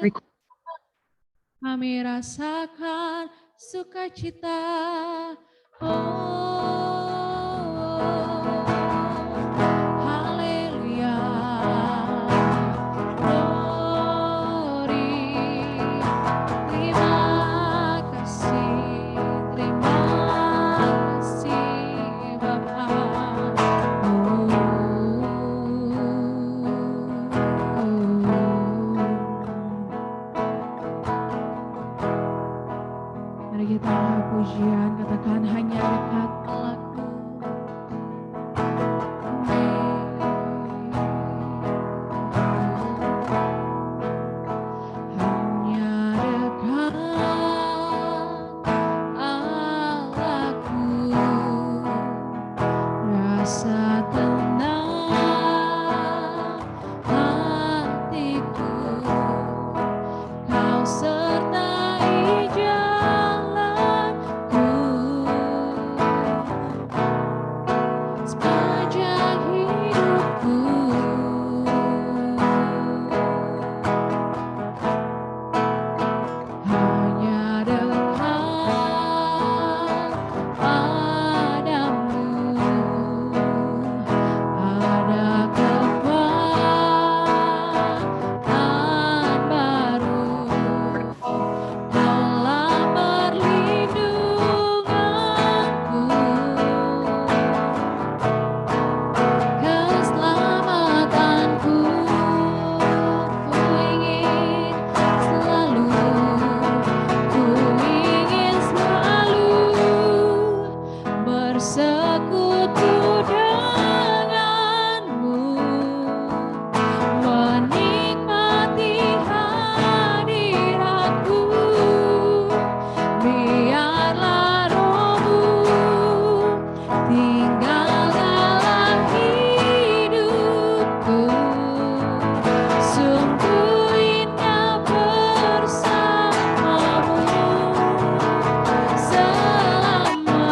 Record. kami rasakan sukacita. Oh, haleluya. Glory. Terima kasih Bapa. Mari kita angkat pujian, katakan hanya dekat Allahku. Hanya dekat Allahku, rasa tenang hatiku, kau sertai jalanku sepanjang hidupku. Hanya dekat padamu ada kekuatan baru dalam perlindunganku, keselamatanku. Ku ingin selalu bersekutu denganmu, menikmati hadiratmu. Biarlah rohmu tinggal dalam hidupku. Sungguh indah bersamamu selamanya.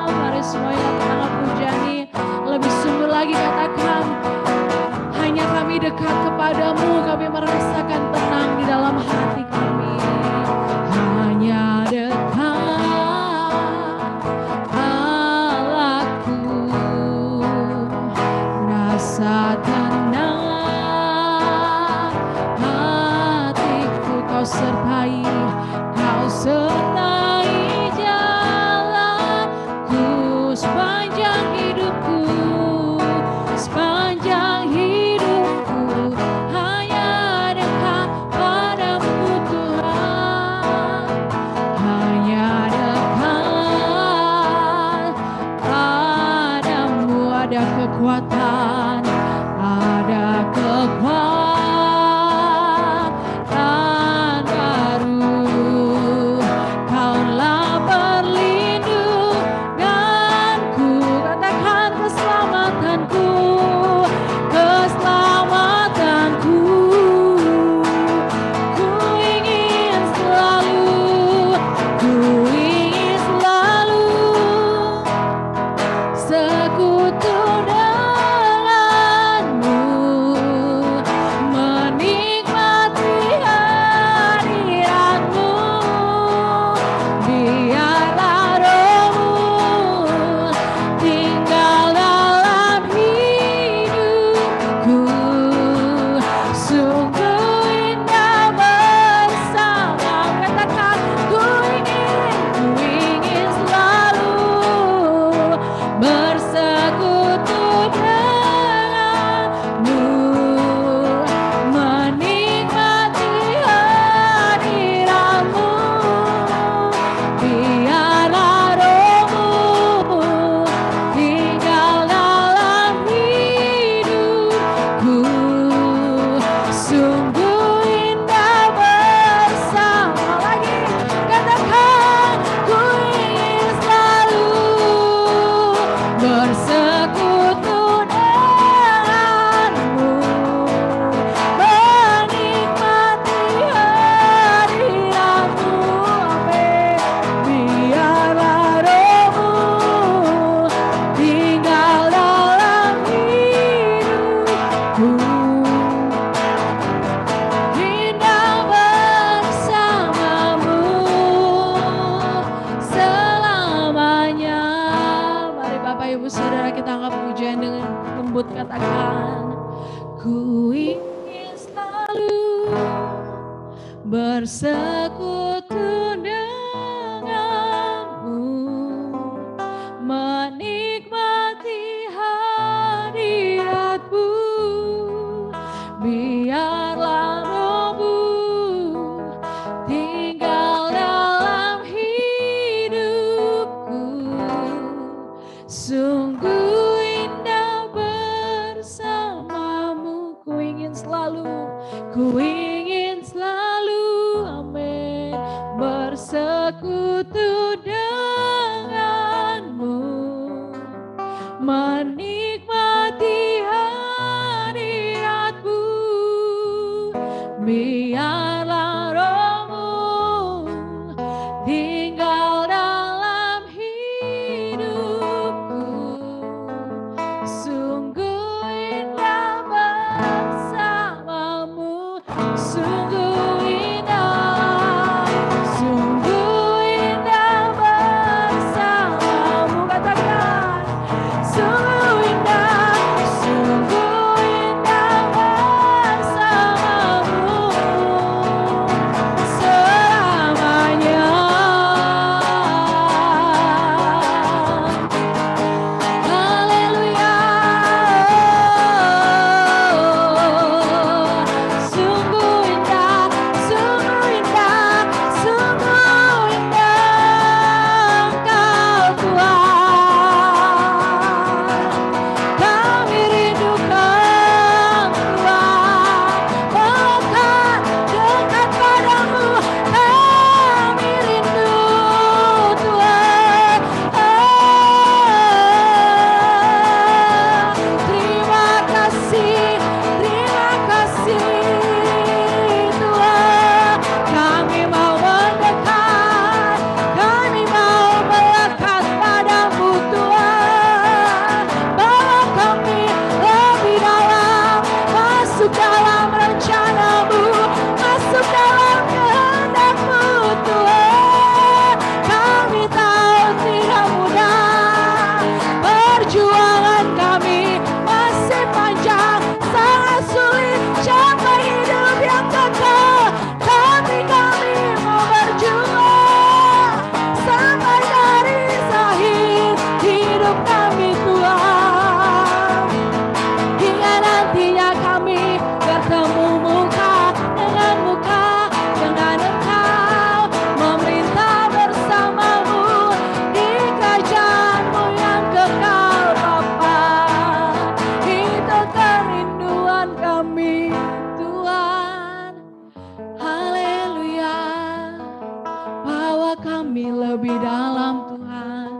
Mari semuanya angkat pujian ini lebih sungguh lagi, katakan hanya kami dekat kepadamu, kami merasakan tenang di dalam hati kami. Hanya dekat Allahku, rasa tenang hatiku, kau sertai jalanku sepanjang hidupku, sepanjang hidupku. Hanya dekat padamu Tuhan, hanya dekat padamu ada kekuatan, ada kekuatan baru Ku ingin selalu bersekutu denganmu, menikmati hadiratmu. Biarlah rohmu tinggal dalam hidupku. Sungguh indah bersamamu. Ku ingin selalu amin, bersekutu denganmu, menikmati hadiratmu. Biarlah rohmu tinggal dalam hidupku. Sungguh indah bersamamu, sungguh indah bersamamu. Katakan, sungguh indah bersamamu selamanya. Haleluya. Sungguh indah Engkau Tuhan. Kami rindukan Tuhan, bahkan dekat padamu. Kami rindu Tuhan. Terima kasih Tuhan. Kami mau mendekat, kami mau melekat padamu Tuhan. Bawa kami lebih dalam, masuk dalam rencanamu, masuk dalam kehendak-Mu Tuhan. Kami tahu tidak mudah, perjuangan kami masih panjang, sangat sulit capai hidup yang kekal. Tapi kami mau berjuang sampai garis akhir hidup kami Tuhan. Hingga nantinya kami bertemu muka dengan Engkau, memerintah bersamamu di kerajaan-Mu yang kekal Bapa. Itu kerinduan kami Tuhan. Haleluya. Bawa kami lebih dalam Tuhan,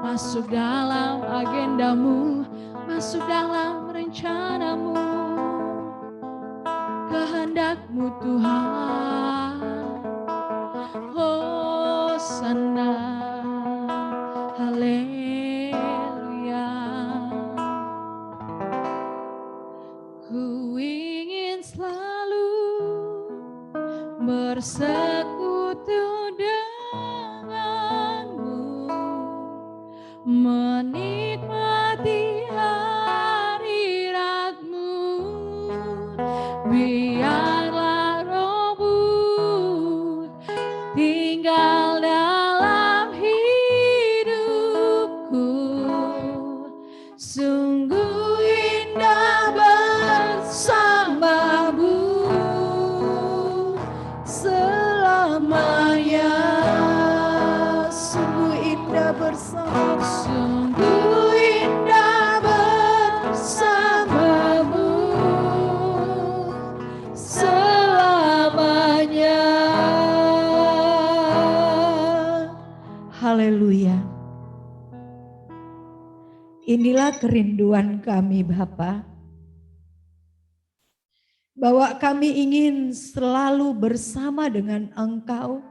masuk dalam agendamu, masuk dalam rencanamu, kehendak-Mu Tuhan. Hosana, haleluya. Ku ingin selalu bersekutu denganmu, menikmati hadiratmu. Biarlah rohmu tinggal dalam hidupku. Sungguh indah bersamamu selamanya. Sungguh indah bersamamu, sungguh indah bersamamu selamanya. Haleluya. Inilah kerinduan kami Bapa, bahwa kami ingin selalu bersama dengan Engkau,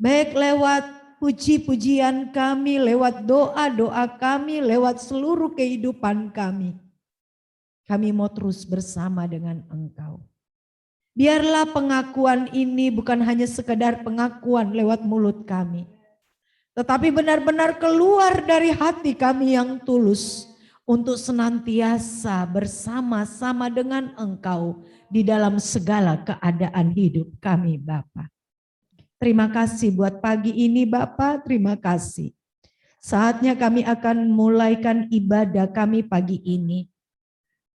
baik lewat puji-pujian kami, lewat doa-doa kami, lewat seluruh kehidupan kami. Kami mau terus bersama dengan Engkau. Biarlah pengakuan ini bukan hanya sekedar pengakuan lewat mulut kami, tetapi benar-benar keluar dari hati kami yang tulus untuk senantiasa bersama-sama dengan Engkau di dalam segala keadaan hidup kami Bapa. Terima kasih buat pagi ini Bapa, terima kasih. Saatnya kami akan mulaikan ibadah kami pagi ini.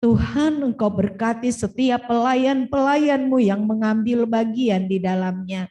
Tuhan, Engkau berkati setiap pelayan-pelayan-Mu yang mengambil bagian di dalamnya.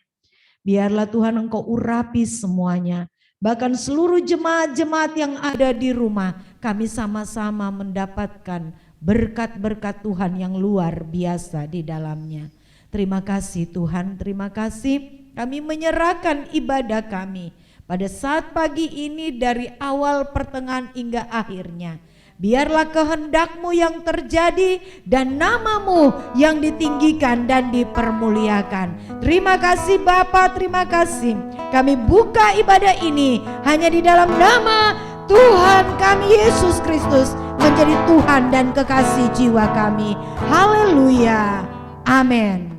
Biarlah Tuhan Engkau urapi semuanya. Bahkan seluruh jemaat-jemaat yang ada di rumah, kami sama-sama mendapatkan berkat-berkat Tuhan yang luar biasa di dalamnya. Terima kasih Tuhan, terima kasih. Kami menyerahkan ibadah kami pada saat pagi ini dari awal, pertengahan hingga akhirnya. Biarlah kehendak-Mu yang terjadi dan nama-Mu yang ditinggikan dan dipermuliakan. Terima kasih Bapa, terima kasih. Kami buka ibadah ini hanya di dalam nama Tuhan kami Yesus Kristus menjadi Tuhan dan kekasih jiwa kami. Haleluya. Amin.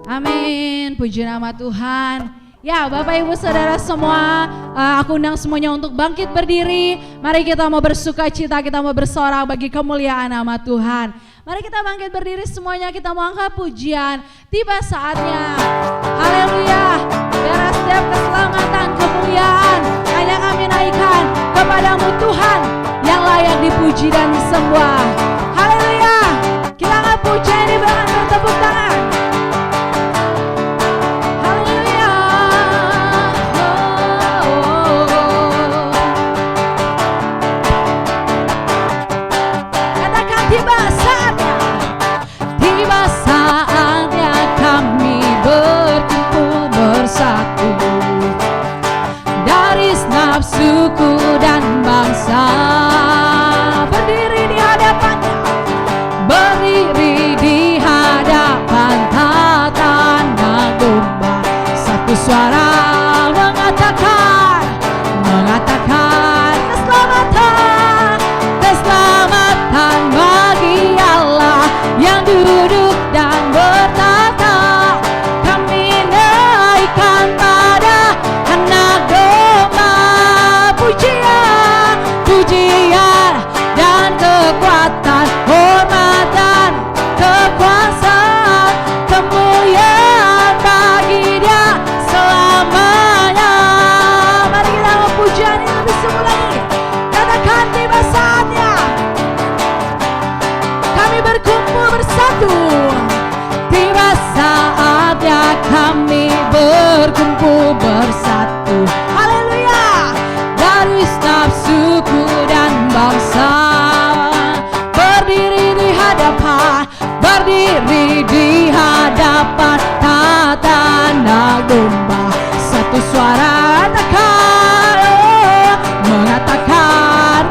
Amin. Puji nama Tuhan. Ya Bapak Ibu Saudara semua, aku undang semuanya untuk bangkit berdiri. Mari kita mau bersuka cita, kita mau bersorak bagi kemuliaan nama Tuhan. Mari kita bangkit berdiri semuanya, kita mau angkat pujian. Tiba saatnya, haleluya. Biar setiap keselamatan, kemuliaan hanya kami naikkan kepadamu Tuhan yang layak dipuji dan disembah. Haleluya. Kita angkat pujian ini dengan bertepuk tangan. Suku dan bangsa berdiri di hadapannya, berdiri di hadapan tatanan domba. Satu suara mengatakan keselamatan, keselamatan bagi Allah yang duduk dan bertata. Kami naikkan pada anak domba. Pujian dan kekuatan, hormatan, kekuasaan, kemuliaan bagi Dia selamanya. Mari kita memujian ini lebih sungguh lagi. Katakan tiba saatnya kami berkumpul bersatu. Tiba saatnya kami berkumpul bersatu. Suku dan bangsa berdiri di hadapan tatanan domba. Satu suara mengatakan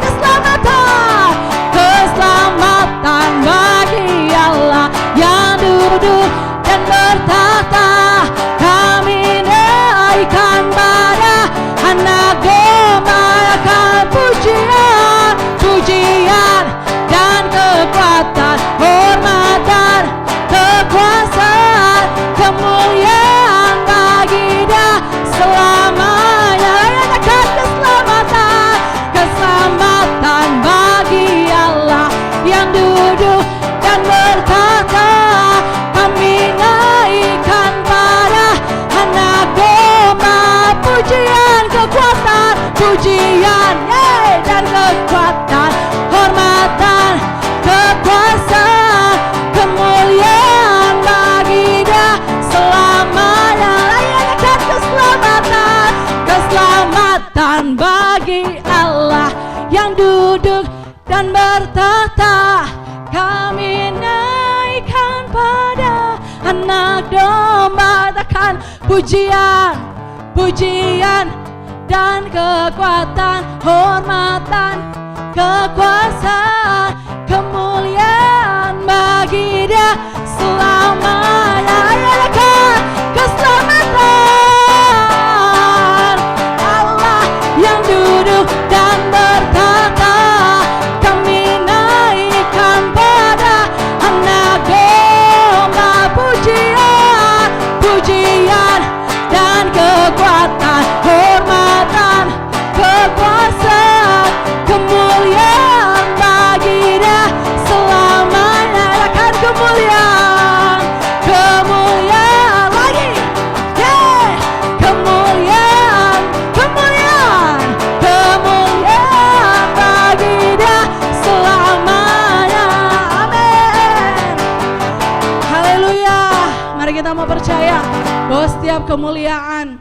keselamatan bagi Allah yang duduk dan bertata. Kami naikkan pada anak domba. Pujian dan kekuatan, hormatan, kekuasaan, kemuliaan bagi Dia selamanya. Katakan keselamatan bagi Allah yang duduk dan bertata. Kami naikkan pada anak domba. Pujian, kekuatan, pujian dan kekuatan, hormatan, kekuasaan, kemuliaan bagi Dia selamanya. Layankan keselamatan bagi Allah yang duduk dan bertata. Kami naikkan pada anak domba. Katakan pujian dan kekuatan, hormatan, kekuasaan, kemuliaan bagi Dia selamanya. Layankan keselamatan Allah yang duduk dan bertata. Kami naikkan pada anak domba. Pujian dan kekuatan, hormatan, kekuasaan, kemuliaan kita mau percaya bahwa setiap kemuliaan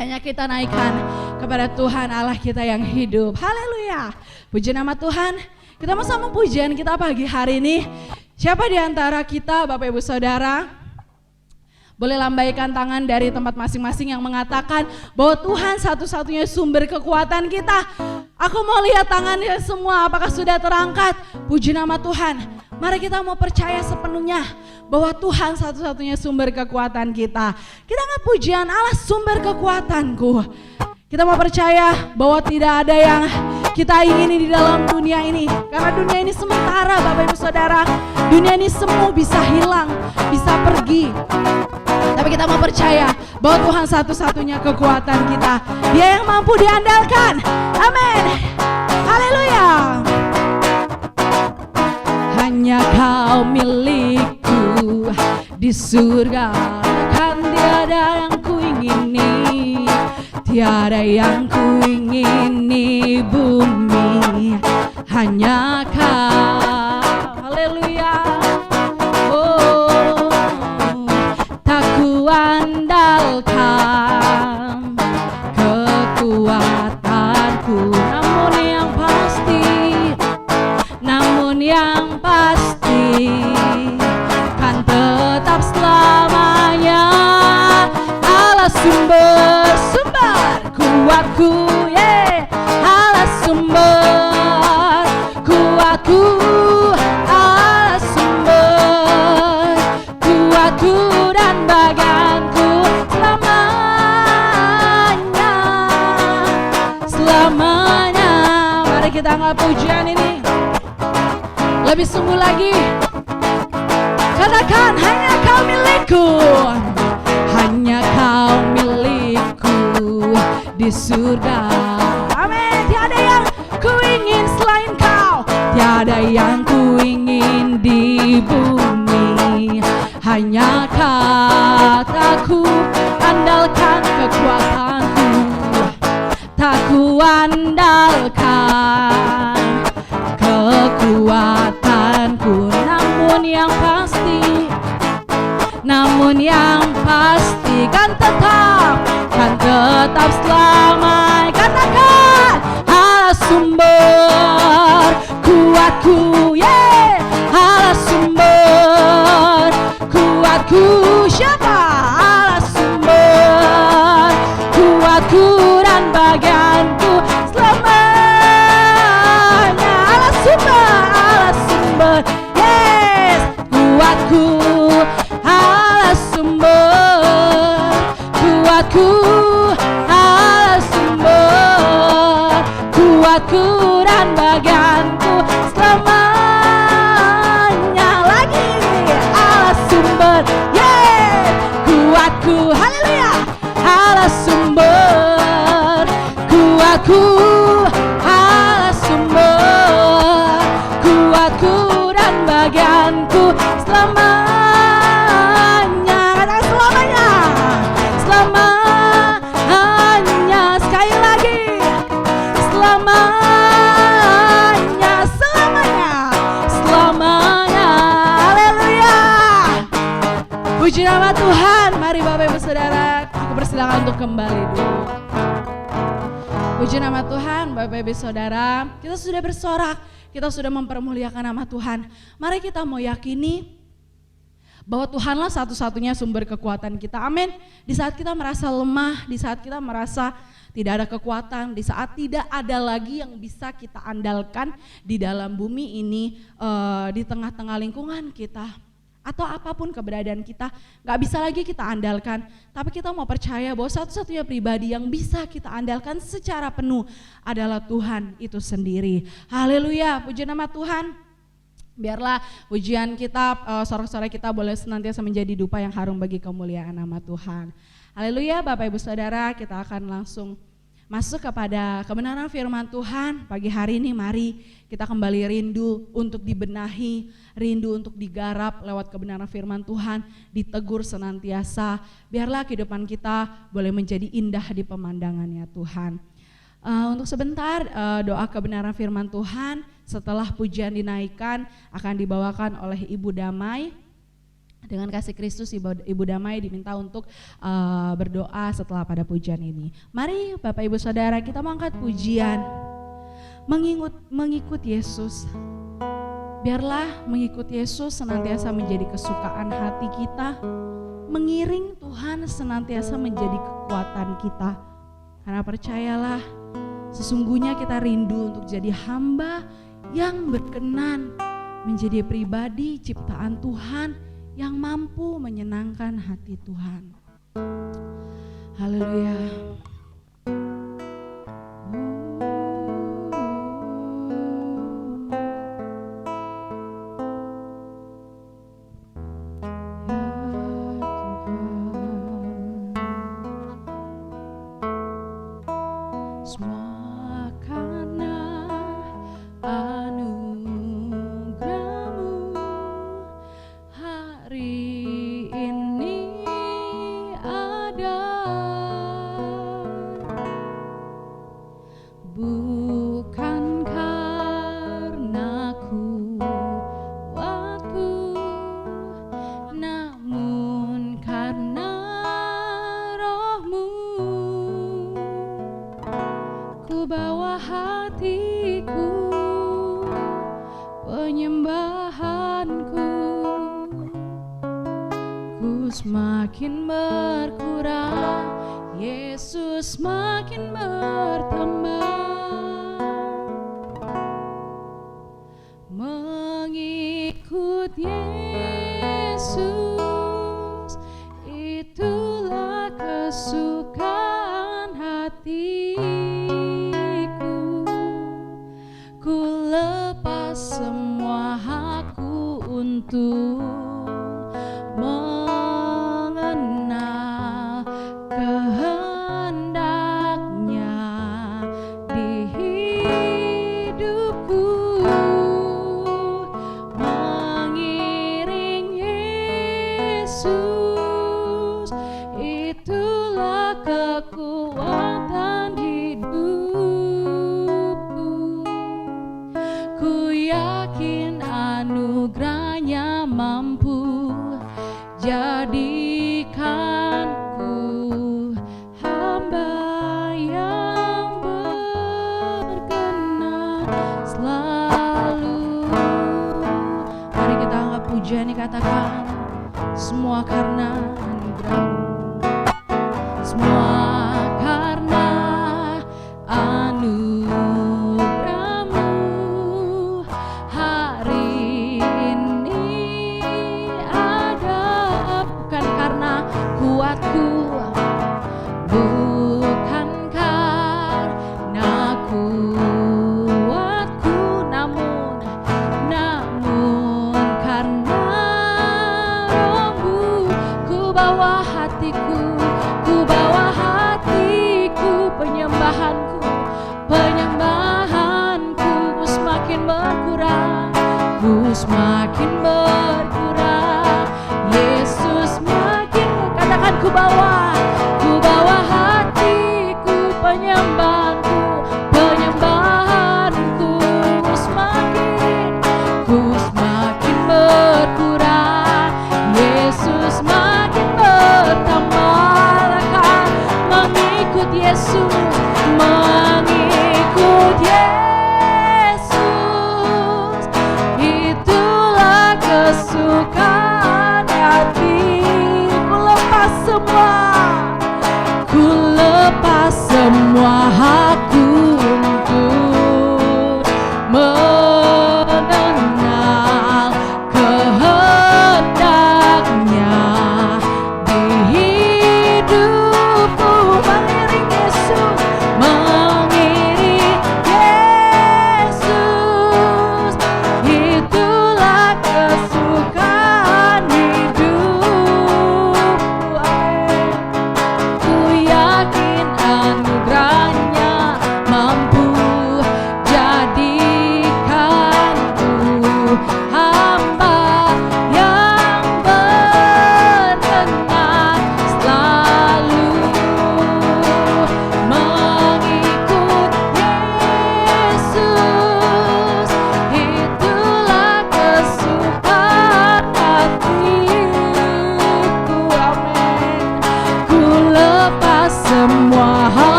hanya kita naikkan kepada Tuhan Allah kita yang hidup. Haleluya. Puji nama Tuhan. Kita mau sama pujian kita pagi hari ini. Siapa di antara kita Bapak Ibu Saudara boleh lambaikan tangan dari tempat masing-masing yang mengatakan bahwa Tuhan satu-satunya sumber kekuatan kita. Aku mau lihat tangannya semua, apakah sudah terangkat? Puji nama Tuhan. Mari kita mau percaya sepenuhnya bahwa Tuhan satu-satunya sumber kekuatan kita. Kita angkat pujian, Allah sumber kekuatanku. Kita mau percaya bahwa tidak ada yang kita ingini di dalam dunia ini. Karena dunia ini sementara Bapak Ibu Saudara. Dunia ini semua bisa hilang, bisa pergi. Tapi kita mau percaya bahwa Tuhan satu-satunya kekuatan kita. Dia yang mampu diandalkan. Amin. Haleluya. Hanya Kau milikku di surga, kan tiada yang kuingini, tiada yang kuingini bumi, hanya Kau. Haleluya. Oh, tak kuandalkan kekuatanku, namun yang pasti kan tetap selamanya Allah sumber kuatku, Allah sumber kuatku, Allah sumber kuatku dan bagianku selamanya. Mari kita angkat pujian ini lebih sungguh lagi. Katakan, hanya Kau milikku, hanya Kau milikku di surga. Amin. Tiada yang kuingin selain Kau, tiada yang kuingin di bumi, hanya Kau. Tak kuandalkan kekuatanku, tak kuandalkan kekuatanku, namun yang pasti kan tetap selamanya. Katakan, Allah sumber kuatku, Allah sumber kuatku. Siapa? Allah sumber kuatku dan bagianku selamanya. Allah sumber, yes, kuatku, Allah sumber kuatku, Allah sumber kuatku dan bagianku selamanya. Lagi, Allah sumber, yes, kuatku, haleluya, Allah sumber kuatku, Allah sumber kuatku dan bagianku selamanya. Katakan selamanya, selamanya. Sekali lagi, selamanya, selamanya. Haleluya. Puji nama Tuhan. Mari Bapak Ibu Saudara, aku persilakan untuk kembali dulu. Puji nama Tuhan. Bapak Ibu Saudara, kita sudah bersorak, kita sudah mempermuliakan nama Tuhan. Mari kita mau yakini bahwa Tuhanlah satu-satunya sumber kekuatan kita. Amin. Di saat kita merasa lemah, di saat kita merasa tidak ada kekuatan, di saat tidak ada lagi yang bisa kita andalkan di dalam bumi ini, di tengah-tengah lingkungan kita, atau apapun keberadaan kita, gak bisa lagi kita andalkan. Tapi kita mau percaya bahwa satu-satunya pribadi yang bisa kita andalkan secara penuh adalah Tuhan itu sendiri. Haleluya, puji nama Tuhan. Biarlah pujian kita, sorak-sorai kita boleh senantiasa menjadi dupa yang harum bagi kemuliaan nama Tuhan. Haleluya. Bapak Ibu Saudara, kita akan langsung masuk kepada kebenaran firman Tuhan. Pagi hari ini mari kita kembali rindu untuk dibenahi, rindu untuk digarap lewat kebenaran firman Tuhan, ditegur senantiasa. Biarlah kehidupan kita boleh menjadi indah di pemandangannya Tuhan. Untuk sebentar doa kebenaran firman Tuhan setelah pujian dinaikkan akan dibawakan oleh Ibu Damai. Dengan kasih Kristus, Ibu Damai diminta untuk berdoa setelah pada pujian ini. Mari Bapak Ibu Saudara, kita mengangkat pujian mengikut Yesus. Biarlah mengikut Yesus senantiasa menjadi kesukaan hati kita. Mengiring Tuhan senantiasa menjadi kekuatan kita. Karena percayalah, sesungguhnya kita rindu untuk jadi hamba yang berkenan, menjadi pribadi ciptaan Tuhan yang mampu menyenangkan hati Tuhan. Haleluya. Semua karena anugerah-Mu hari ini ada, bukan karena kuatku, namun karena Roh-Mu. Ku bawa hatiku, penyembahanku, ku semakin berkurang, Yesus semakin bertambah. Mengikut Yesus, itulah kesukaan hatiku. Ku lepas semua hakku untuk mengenal kehendaknya di hidupku. Mengiring Yesus, itulah kekuatan hidupku. Ku yakin anugerah-Nya mampu jadikanku hamba yang berkenan selalu. Mari kita angkat pujian, katakan semua karena anugerah-Mu. Semua karena anugerah-Mu hari ini ada, bukan karena kuatku, bukan karena kuatku, namun karena Roh-Mu. Ku bawa hatiku, penyembahanku, ku semakin berkurang, Yesus semakin, katakan ku bawa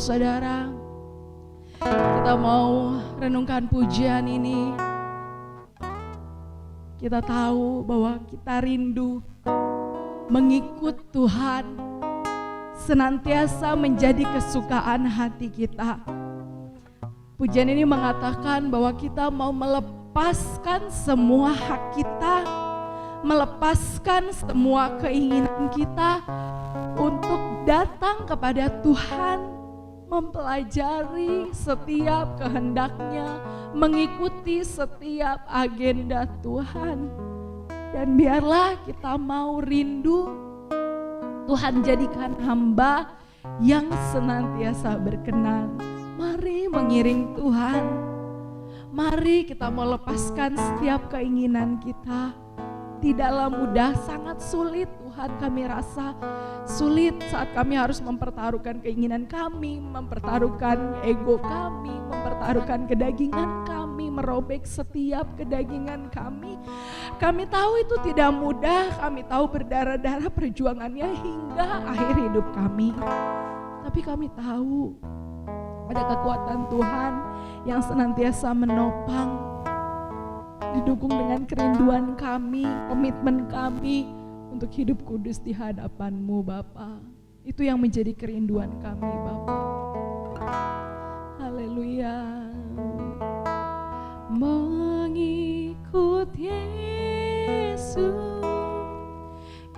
saudara, kita mau renungkan pujian ini. Kita tahu bahwa kita rindu mengikut Tuhan, senantiasa menjadi kesukaan hati kita. Pujian ini mengatakan bahwa kita mau melepaskan semua hak kita, melepaskan semua keinginan kita untuk datang kepada Tuhan, mempelajari setiap kehendaknya, mengikuti setiap agenda Tuhan. Dan biarlah kita mau rindu Tuhan jadikan hamba yang senantiasa berkenan. Mari mengiring Tuhan, mari kita mau lepaskan setiap keinginan kita. Tidaklah mudah, sangat sulit Tuhan, kami rasa sulit saat kami harus mempertaruhkan keinginan kami, mempertaruhkan ego kami, mempertaruhkan kedagingan kami, merobek setiap kedagingan kami. Kami tahu itu tidak mudah, kami tahu berdarah-darah perjuangannya hingga akhir hidup kami. Tapi kami tahu ada kekuatan Tuhan yang senantiasa menopang, didukung dengan kerinduan kami, komitmen kami untuk hidup kudus di hadapan-Mu Bapa. Itu yang menjadi kerinduan kami Bapa. Haleluya. Mengikut Yesus,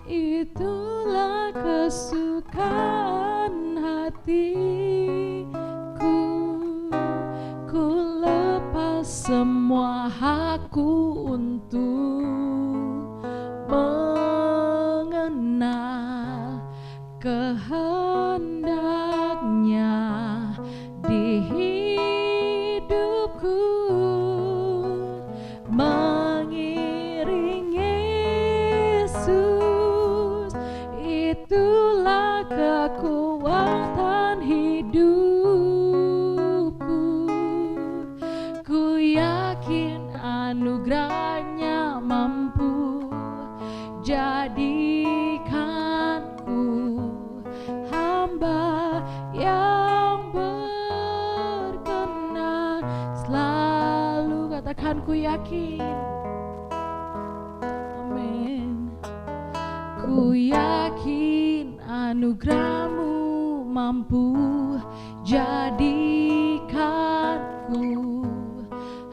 itulah kesukaan hatiku. Ku lepas semua hakku untuk mengenal kehendaknya di hidupku. Mengiring Yesus, itulah kekuatan hidupku. Ku yakin anugerahnya mampu jadikanku hamba yang berkenan selalu. Katakan ku yakin. Amin. Ku yakin anugerahmu mampu jadikanku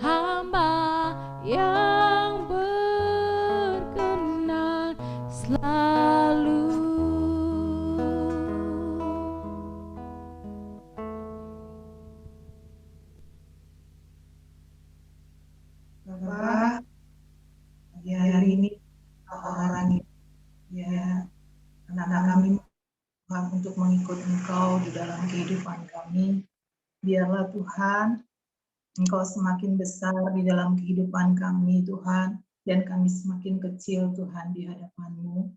hamba yang berkenan selalu. Bapak, pagi hari ini orang ya anak kami Tuhan untuk mengikut Engkau di dalam kehidupan kami. Biarlah Tuhan Engkau semakin besar di dalam kehidupan kami Tuhan, dan kami semakin kecil Tuhan di hadapan-Mu.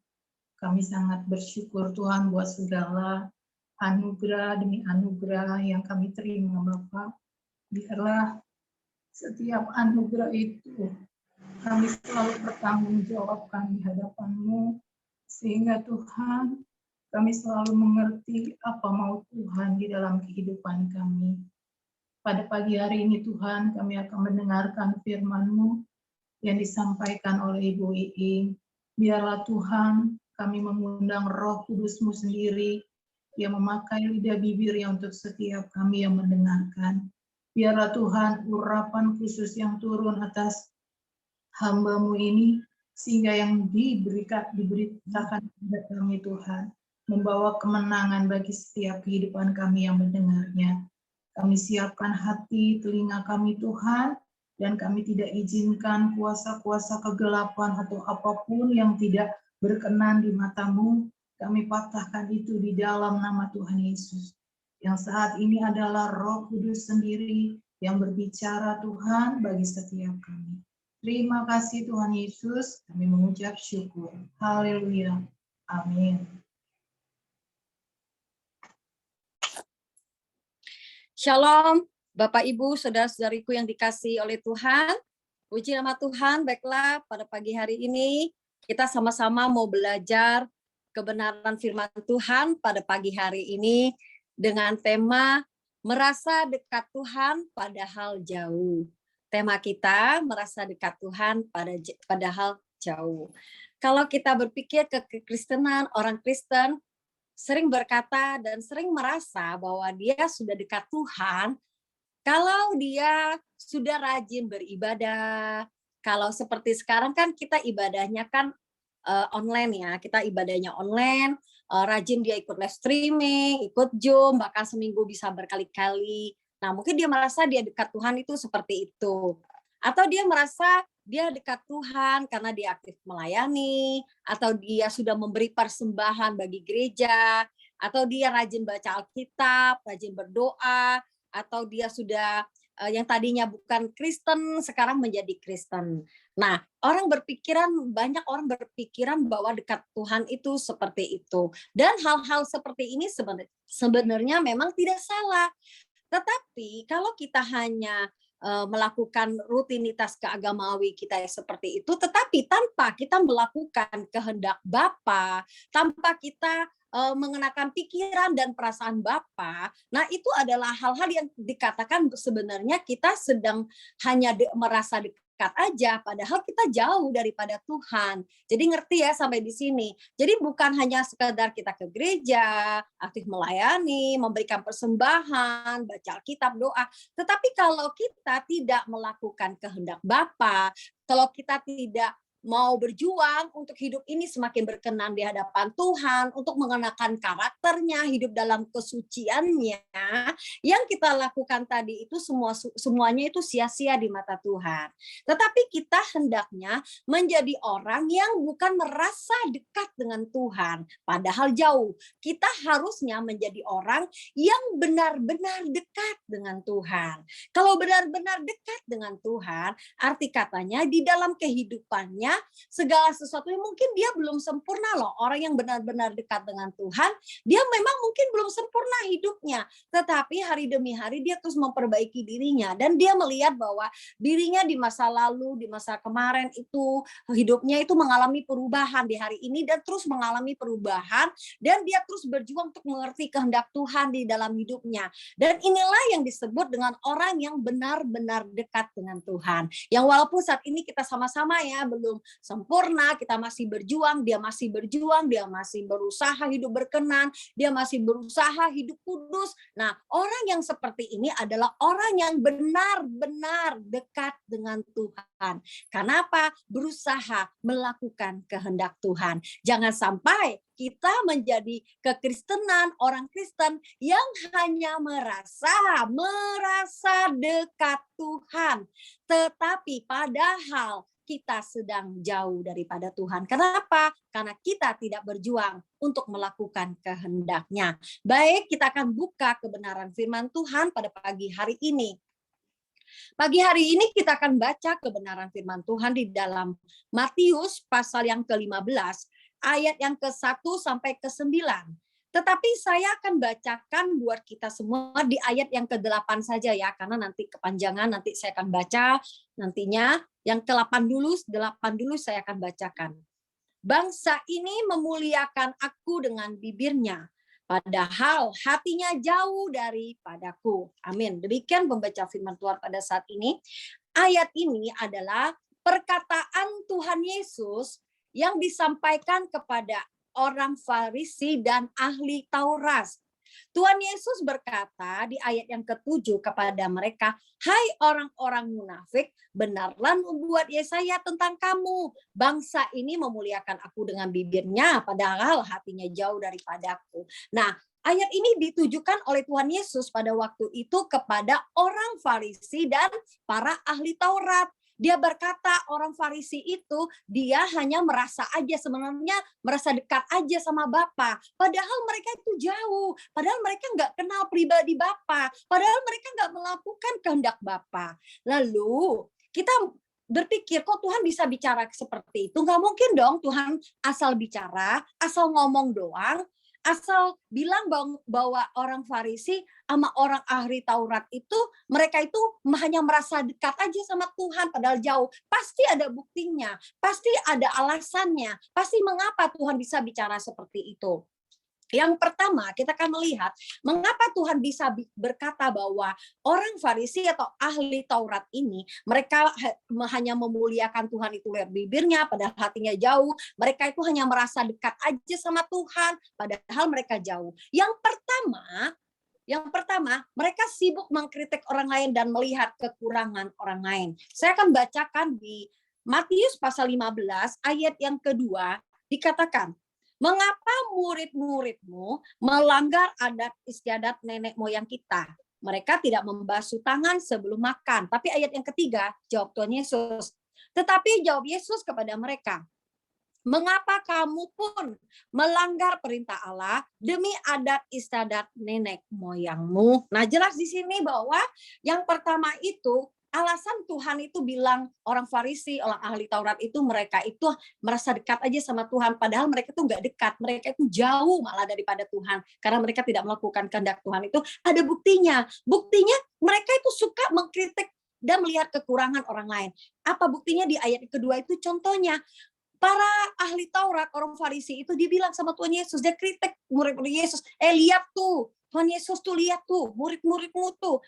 Kami sangat bersyukur Tuhan buat segala anugerah demi anugerah yang kami terima Bapa. Biarlah setiap anugerah itu kami selalu bertanggungjawabkan di hadapan-Mu, sehingga Tuhan kami selalu mengerti apa mau Tuhan di dalam kehidupan kami. Pada pagi hari ini Tuhan, kami akan mendengarkan firman-Mu yang disampaikan oleh Ibu Iing. Biarlah Tuhan, kami mengundang Roh Kudus-Mu sendiri yang memakai lidah bibirnya untuk setiap kami yang mendengarkan. Biarlah Tuhan, urapan khusus yang turun atas hamba-Mu ini, sehingga yang diberitakan kepada kami Tuhan, membawa kemenangan bagi setiap kehidupan kami yang mendengarnya. Kami siapkan hati, telinga kami Tuhan, dan kami tidak izinkan kuasa-kuasa kegelapan atau apapun yang tidak berkenan di mata-Mu, kami patahkan itu di dalam nama Tuhan Yesus. Yang saat ini adalah Roh Kudus sendiri yang berbicara Tuhan bagi setiap kami. Terima kasih Tuhan Yesus, kami mengucap syukur. Haleluya. Amin. Shalom, Bapak Ibu, saudara-saudariku yang dikasihi oleh Tuhan. Puji nama Tuhan. Baiklah, pada pagi hari ini kita sama-sama mau belajar kebenaran firman Tuhan pada pagi hari ini. dengan tema merasa dekat Tuhan padahal jauh. Tema kita merasa dekat Tuhan padahal jauh. Kalau kita berpikir ke kekristenan, orang Kristen sering berkata dan sering merasa bahwa dia sudah dekat Tuhan kalau dia sudah rajin beribadah. Kalau seperti sekarang kan kita ibadahnya kan online ya, kita ibadahnya online, rajin dia ikut live streaming, ikut Zoom, bahkan seminggu bisa berkali-kali. Nah, mungkin dia merasa dia dekat Tuhan itu seperti itu. Atau dia merasa dia dekat Tuhan karena dia aktif melayani, atau dia sudah memberi persembahan bagi gereja, atau dia rajin baca Alkitab, rajin berdoa, atau dia sudah yang tadinya bukan Kristen sekarang menjadi Kristen. Nah, banyak orang berpikiran bahwa dekat Tuhan itu seperti itu. Dan hal-hal seperti ini sebenarnya memang tidak salah. Tetapi kalau kita hanya melakukan rutinitas keagamawi kita seperti itu, tetapi tanpa kita melakukan kehendak Bapa, tanpa kita mengenakan pikiran dan perasaan Bapa, nah itu adalah hal-hal yang dikatakan sebenarnya kita sedang hanya merasa dekat aja, padahal kita jauh daripada Tuhan. Jadi ngerti ya sampai di sini. Jadi bukan hanya sekedar kita ke gereja, aktif melayani, memberikan persembahan, baca Alkitab, doa, tetapi kalau kita tidak melakukan kehendak Bapa, kalau kita tidak mau berjuang untuk hidup ini semakin berkenan di hadapan Tuhan, untuk mengenakan karakternya, hidup dalam kesuciannya, yang kita lakukan tadi itu semuanya itu sia-sia di mata Tuhan. Tetapi kita hendaknya menjadi orang yang bukan merasa dekat dengan Tuhan, padahal jauh. Kita harusnya menjadi orang yang benar-benar dekat dengan Tuhan. Kalau benar-benar dekat dengan Tuhan, arti katanya di dalam kehidupannya segala sesuatu yang mungkin dia belum sempurna loh. Orang yang benar-benar dekat dengan Tuhan, dia memang mungkin belum sempurna hidupnya. Tetapi hari demi hari dia terus memperbaiki dirinya. Dan dia melihat bahwa dirinya di masa lalu, di masa kemarin itu, hidupnya itu mengalami perubahan di hari ini dan terus mengalami perubahan. Dan dia terus berjuang untuk mengerti kehendak Tuhan di dalam hidupnya. Dan inilah yang disebut dengan orang yang benar-benar dekat dengan Tuhan. Yang walaupun saat ini kita sama-sama ya belum sempurna, kita masih berjuang, dia masih berusaha hidup berkenan, dia masih berusaha hidup kudus. Nah, orang yang seperti ini adalah orang yang benar-benar dekat dengan Tuhan. Kenapa? Berusaha melakukan kehendak Tuhan. Jangan sampai kita menjadi kekristenan, orang Kristen yang hanya merasa dekat Tuhan. Tetapi padahal kita sedang jauh daripada Tuhan. Kenapa? Karena kita tidak berjuang untuk melakukan kehendak-Nya. Baik, kita akan buka kebenaran firman Tuhan pada pagi hari ini. Pagi hari ini kita akan baca kebenaran firman Tuhan di dalam Matius pasal yang ke-15, ayat yang ke-1 sampai ke-9. Tetapi saya akan bacakan buat kita semua di ayat yang ke-8 saja ya, karena nanti kepanjangan, nanti saya akan baca nantinya. Yang ke-8 dulu saya akan bacakan. Bangsa ini memuliakan aku dengan bibirnya, padahal hatinya jauh daripadaku. Amin. Demikian pembaca firman Tuhan pada saat ini. Ayat ini adalah perkataan Tuhan Yesus yang disampaikan kepada orang Farisi dan ahli Taurat. Tuhan Yesus berkata di ayat yang ke-7 kepada mereka, "Hai orang-orang munafik, benarlah nubuat Yesaya tentang kamu. Bangsa ini memuliakan aku dengan bibirnya, padahal hatinya jauh daripadaku." Nah, ayat ini ditujukan oleh Tuhan Yesus pada waktu itu kepada orang Farisi dan para ahli Taurat. Dia berkata orang Farisi itu dia hanya merasa dekat aja sama Bapa. Padahal mereka itu jauh. Padahal mereka nggak kenal pribadi Bapa. Padahal mereka nggak melakukan kehendak Bapa. Lalu kita berpikir kok Tuhan bisa bicara seperti itu? Nggak mungkin dong Tuhan asal bicara, asal ngomong doang. Asal bilang bahwa orang Farisi sama orang ahli Taurat itu, mereka itu hanya merasa dekat aja sama Tuhan padahal jauh. Pasti ada buktinya, pasti ada alasannya, pasti mengapa Tuhan bisa bicara seperti itu. Yang pertama, kita akan melihat mengapa Tuhan bisa berkata bahwa orang Farisi atau ahli Taurat ini, mereka hanya memuliakan Tuhan itu lewat bibirnya, padahal hatinya jauh. Mereka itu hanya merasa dekat aja sama Tuhan, padahal mereka jauh. Yang pertama, mereka sibuk mengkritik orang lain dan melihat kekurangan orang lain. Saya akan bacakan di Matius pasal 15 ayat yang kedua, dikatakan, mengapa murid-muridmu melanggar adat istiadat nenek moyang kita? Mereka tidak membasuh tangan sebelum makan. Tapi ayat yang ketiga, jawab Tuhan Yesus. Tetapi jawab Yesus kepada mereka, mengapa kamu pun melanggar perintah Allah demi adat istiadat nenek moyangmu? Nah, jelas di sini bahwa yang pertama itu, alasan Tuhan itu bilang orang Farisi, orang ahli Taurat itu, mereka itu merasa dekat aja sama Tuhan. Padahal mereka itu nggak dekat. Mereka itu jauh malah daripada Tuhan. Karena mereka tidak melakukan kehendak Tuhan itu. Ada buktinya. Buktinya mereka itu suka mengkritik dan melihat kekurangan orang lain. Apa buktinya di ayat kedua itu? Contohnya, para ahli Taurat, orang Farisi itu dibilang sama Tuhan Yesus, dia kritik murid-murid Yesus. Lihat tuh, Tuhan Yesus tuh, lihat tuh, murid-muridmu tuh.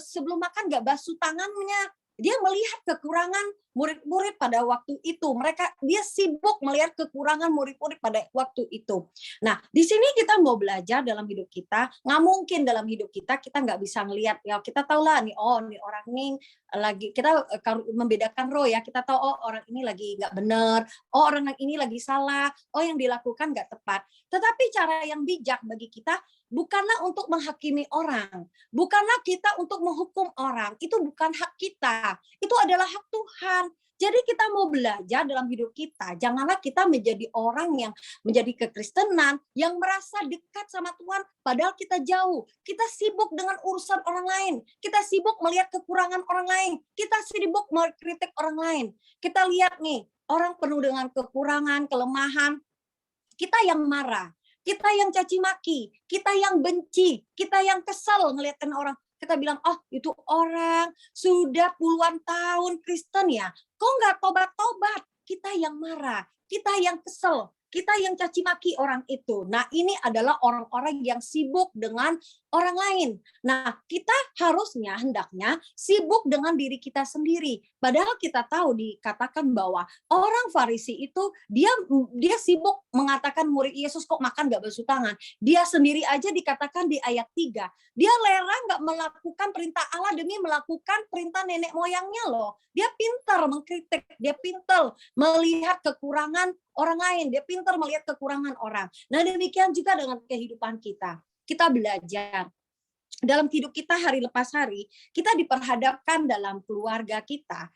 Sebelum makan nggak basuh tangannya. Dia melihat kekurangan murid-murid pada waktu itu. Dia sibuk melihat kekurangan murid-murid pada waktu itu. Nah, di sini kita mau belajar dalam hidup kita. Nggak mungkin dalam hidup kita nggak bisa ngelihat. Ya, kita tahu lah nih, nih orang ini lagi, kita membedakan roh ya. Kita tahu, orang ini lagi nggak benar. Orang ini lagi salah. Yang dilakukan nggak tepat. Tetapi cara yang bijak bagi kita bukanlah untuk menghakimi orang. Bukanlah kita untuk menghukum orang. Itu bukan hak kita. Itu adalah hak Tuhan. Jadi kita mau belajar dalam hidup kita. Janganlah kita menjadi orang yang menjadi kekristenan, yang merasa dekat sama Tuhan, padahal kita jauh. Kita sibuk dengan urusan orang lain. Kita sibuk melihat kekurangan orang lain. Kita sibuk mengkritik orang lain. Kita lihat nih, orang penuh dengan kekurangan, kelemahan. Kita yang marah. Kita yang caci maki, kita yang benci, kita yang kesal ngeliatin orang. Kita bilang, itu orang sudah puluhan tahun Kristen ya, kok nggak tobat-tobat? Kita yang marah, kita yang kesel, kita yang caci maki orang itu. Nah, ini adalah orang-orang yang sibuk dengan orang lain. Nah, kita hendaknya sibuk dengan diri kita sendiri. Padahal kita tahu dikatakan bahwa orang Farisi itu dia sibuk mengatakan murid Yesus kok makan nggak basuh tangan. Dia sendiri aja dikatakan di ayat 3. Dia rela nggak melakukan perintah Allah demi melakukan perintah nenek moyangnya loh. Dia pintar mengkritik, dia pintar melihat kekurangan orang lain, dia pintar melihat kekurangan orang. Nah, demikian juga dengan kehidupan kita. Kita belajar dalam hidup kita hari lepas hari, kita diperhadapkan dalam keluarga kita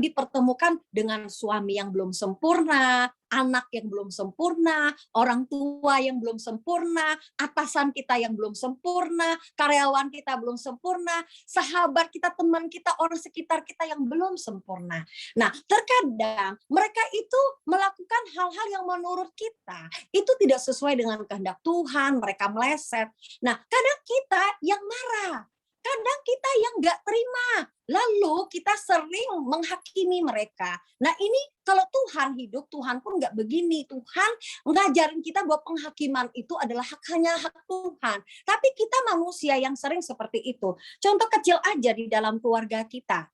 dipertemukan dengan suami yang belum sempurna, anak yang belum sempurna, orang tua yang belum sempurna, atasan kita yang belum sempurna, karyawan kita belum sempurna, sahabat kita, teman kita, orang sekitar kita yang belum sempurna. Nah, terkadang mereka itu melakukan hal-hal yang menurut kita itu tidak sesuai dengan kehendak Tuhan, mereka meleset. Nah, kadang kita yang marah, kadang kita yang nggak terima, lalu kita sering menghakimi mereka. Nah, ini kalau Tuhan hidup, Tuhan pun nggak begini. Tuhan ngajarin kita bahwa penghakiman itu adalah hanya hak Tuhan. Tapi kita manusia yang sering seperti itu. Contoh kecil aja di dalam keluarga kita.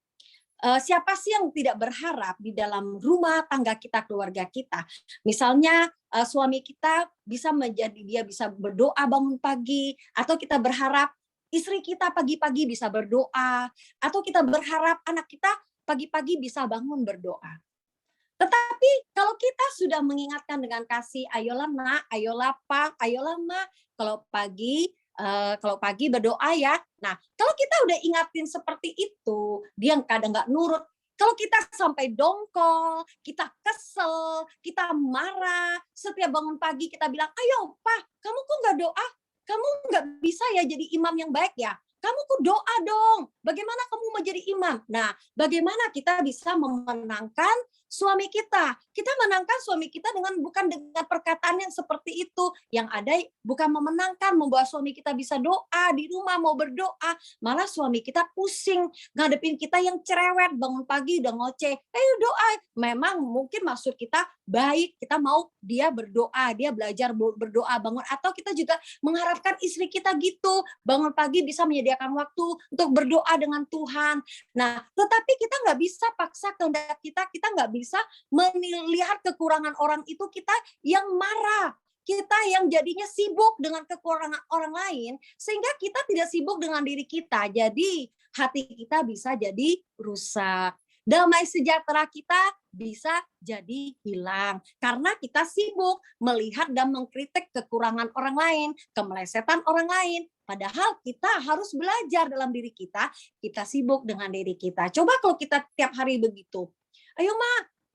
Siapa sih yang tidak berharap di dalam rumah tangga kita, keluarga kita? Misalnya suami kita bisa berdoa bangun pagi, atau kita berharap istri kita pagi-pagi bisa berdoa, atau kita berharap anak kita pagi-pagi bisa bangun berdoa. Tetapi kalau kita sudah mengingatkan dengan kasih, ayolah nak, ayolah pak, ayolah ma, kalau pagi berdoa ya. Nah, kalau kita udah ingatin seperti itu, dia kadang nggak nurut. Kalau kita sampai dongkol, kita kesel, kita marah, setiap bangun pagi kita bilang, ayo pak, kamu kok nggak doa? Kamu nggak bisa ya jadi imam yang baik ya? Kamu kok doa dong. Bagaimana kamu mau jadi imam? Nah, bagaimana kita bisa memenangkan suami kita. Kita menangkan suami kita bukan dengan perkataan yang seperti itu. Yang ada bukan memenangkan, membawa suami kita bisa doa di rumah, mau berdoa. Malah suami kita pusing, ngadepin kita yang cerewet, bangun pagi udah ngoceh. Ayo doa. Memang mungkin maksud kita baik, kita mau dia berdoa, dia belajar berdoa, bangun. Atau kita juga mengharapkan istri kita gitu, bangun pagi bisa menyediakan waktu untuk berdoa dengan Tuhan. Nah, tetapi kita nggak bisa paksa kehendak kita nggak bisa melihat kekurangan orang itu, kita yang marah. Kita yang jadinya sibuk dengan kekurangan orang lain, sehingga kita tidak sibuk dengan diri kita. Jadi hati kita bisa jadi rusak. Damai sejahtera kita bisa jadi hilang. Karena kita sibuk melihat dan mengkritik kekurangan orang lain, kemelesetan orang lain. Padahal kita harus belajar dalam diri kita sibuk dengan diri kita. Coba kalau kita tiap hari begitu. Ayo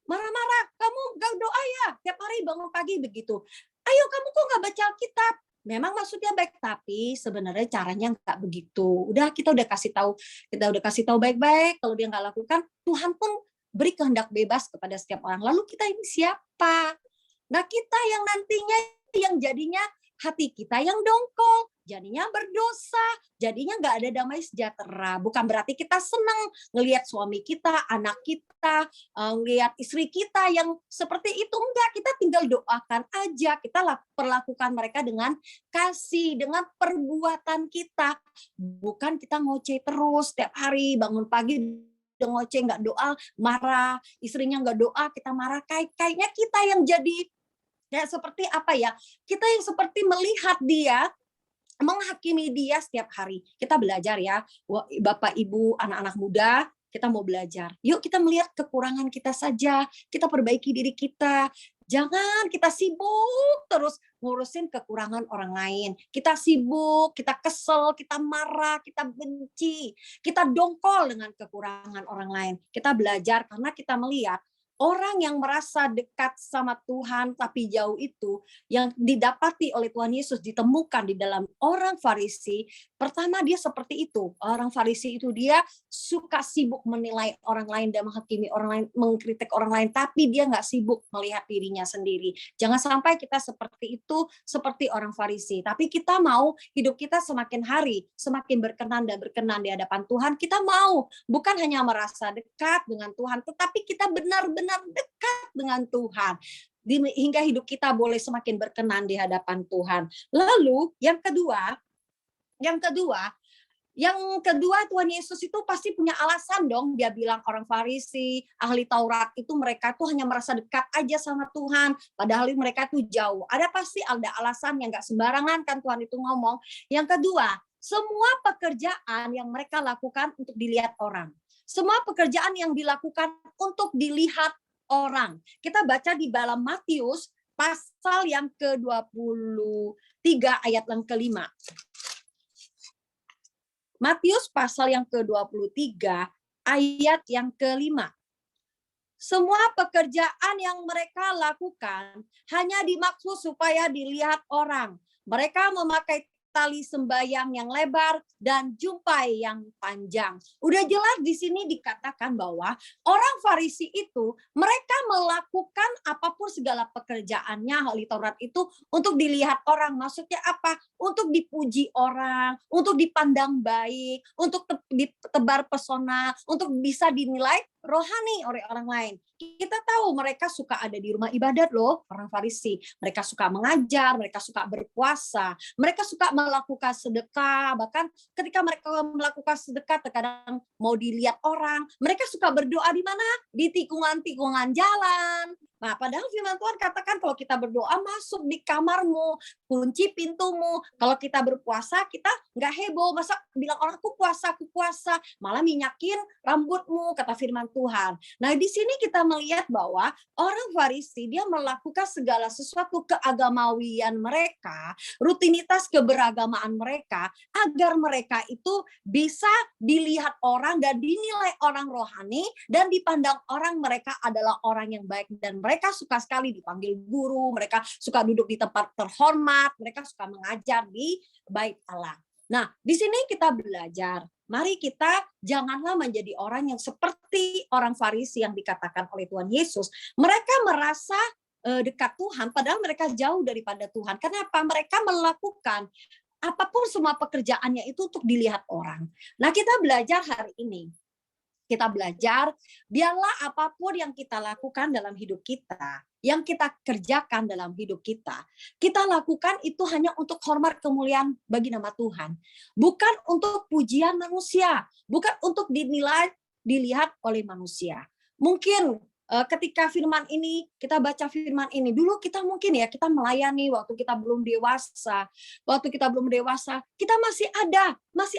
marah-marah, kamu gak doa ya? Tiap hari bangun pagi begitu. Ayo kamu kok gak baca Alkitab? Memang maksudnya baik, tapi sebenarnya caranya nggak begitu. Kita udah kasih tahu baik-baik. Kalau dia nggak lakukan, Tuhan pun beri kehendak bebas kepada setiap orang. Lalu kita ini siapa? Nah, kita yang nantinya yang jadinya hati kita yang dongkol, jadinya berdosa, jadinya nggak ada damai sejahtera. Bukan berarti kita senang ngelihat suami kita, anak kita, ngelihat istri kita yang seperti itu. Enggak, kita tinggal doakan aja. Kita perlakukan mereka dengan kasih, dengan perbuatan kita. Bukan kita ngoceh terus tiap hari, bangun pagi udah ngoceh, nggak doa, marah. Istrinya nggak doa, kita marah. Kayaknya kita yang jadi seperti apa ya? Kita yang seperti melihat dia, menghakimi dia setiap hari. Kita belajar ya, Bapak, Ibu, anak-anak muda, kita mau belajar. Yuk kita melihat kekurangan kita saja, kita perbaiki diri kita. Jangan kita sibuk terus ngurusin kekurangan orang lain. Kita sibuk, kita kesel, kita marah, kita benci, kita dongkol dengan kekurangan orang lain. Kita belajar karena kita melihat orang yang merasa dekat sama Tuhan tapi jauh itu, yang didapati oleh Tuhan Yesus ditemukan di dalam orang Farisi. Pertama dia seperti itu. Orang Farisi itu dia suka sibuk menilai orang lain dan menghakimi orang lain, mengkritik orang lain, tapi dia nggak sibuk melihat dirinya sendiri. Jangan sampai kita seperti itu, seperti orang Farisi. Tapi kita mau hidup kita semakin hari, semakin berkenan dan berkenan di hadapan Tuhan. Kita mau bukan hanya merasa dekat dengan Tuhan, tetapi kita benar-benar dekat dengan Tuhan. Hingga hidup kita boleh semakin berkenan di hadapan Tuhan. Lalu yang kedua Tuhan Yesus itu pasti punya alasan dong. Dia bilang orang Farisi, ahli Taurat itu mereka tuh hanya merasa dekat aja sama Tuhan, padahal mereka tuh jauh. Pasti ada alasan yang nggak sembarangan kan Tuhan itu ngomong. Yang kedua, semua pekerjaan yang mereka lakukan untuk dilihat orang. Semua pekerjaan yang dilakukan untuk dilihat orang. Kita baca di dalam Matius pasal yang ke-23 ayat yang ke-5. Matius pasal yang ke-23 ayat yang ke-5. Semua pekerjaan yang mereka lakukan hanya dimaksud supaya dilihat orang. Mereka memakai tali sembayang yang lebar dan jumpai yang panjang. Udah jelas di sini dikatakan bahwa orang Farisi itu mereka melakukan apapun segala pekerjaannya ahli Taurat itu untuk dilihat orang. Maksudnya apa? Untuk dipuji orang, untuk dipandang baik, untuk ditebar pesona, untuk bisa dinilai rohani oleh orang lain. Kita tahu mereka suka ada di rumah ibadat loh, orang Farisi. Mereka suka mengajar, mereka suka berpuasa, mereka suka melakukan sedekah. Bahkan ketika mereka melakukan sedekah, terkadang mau dilihat orang, mereka suka berdoa di mana? Di tikungan-tikungan jalan. Nah, padahal firman Tuhan katakan kalau kita berdoa masuk di kamarmu, kunci pintumu. Kalau kita berpuasa, kita nggak heboh. Masa bilang orang aku puasa, malah minyakin rambutmu, kata firman Tuhan. Nah, di sini kita melihat bahwa orang Farisi dia melakukan segala sesuatu keagamawian mereka, rutinitas keberagamaan mereka, agar mereka itu bisa dilihat orang dan dinilai orang rohani dan dipandang orang mereka adalah orang yang baik, dan mereka suka sekali dipanggil guru, mereka suka duduk di tempat terhormat, mereka suka mengajar di bait Allah. Nah, di sini kita belajar. Mari kita janganlah menjadi orang yang seperti orang Farisi yang dikatakan oleh Tuhan Yesus. Mereka merasa dekat Tuhan, padahal mereka jauh daripada Tuhan. Kenapa? Mereka melakukan apapun semua pekerjaannya itu untuk dilihat orang. Nah, kita belajar hari ini. Kita belajar, biarlah apapun yang kita lakukan dalam hidup kita, yang kita kerjakan dalam hidup kita lakukan itu hanya untuk hormat kemuliaan bagi nama Tuhan. Bukan untuk pujian manusia, bukan untuk dilihat oleh manusia. Mungkin ketika firman ini, kita baca firman ini, dulu kita mungkin ya, kita melayani waktu kita belum dewasa. Waktu kita belum dewasa, kita masih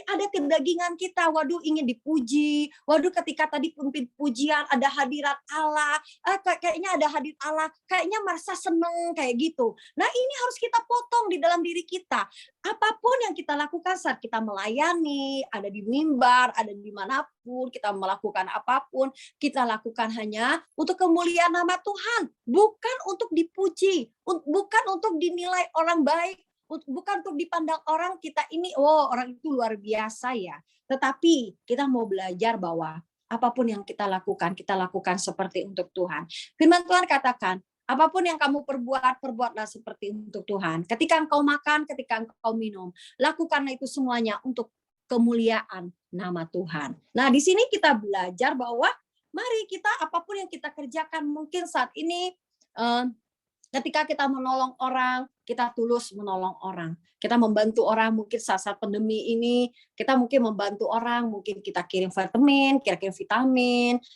ada kedagingan kita. Waduh, ingin dipuji. Waduh, ketika tadi pimpin pujian, ada hadirat Allah. Kayaknya ada hadirat Allah. Kayaknya merasa seneng kayak gitu. Nah, ini harus kita potong di dalam diri kita. Apapun yang kita lakukan saat kita melayani, ada di mimbar, ada dimanapun, kita melakukan apapun, kita lakukan hanya untuk kemuliaan nama Tuhan. Bukan untuk dipuji, bukan untuk dinilai orang baik, bukan untuk dipandang orang kita ini, oh orang itu luar biasa ya. Tetapi kita mau belajar bahwa apapun yang kita lakukan seperti untuk Tuhan. Firman Tuhan katakan, apapun yang kamu perbuatlah seperti untuk Tuhan. Ketika engkau makan, ketika engkau minum, lakukanlah itu semuanya untuk kemuliaan nama Tuhan. Nah, di sini kita belajar bahwa mari kita apapun yang kita kerjakan, mungkin saat ini ketika kita menolong orang, kita tulus menolong orang. Kita membantu orang mungkin saat pandemi ini, kita mungkin membantu orang, mungkin kita kirim vitamin,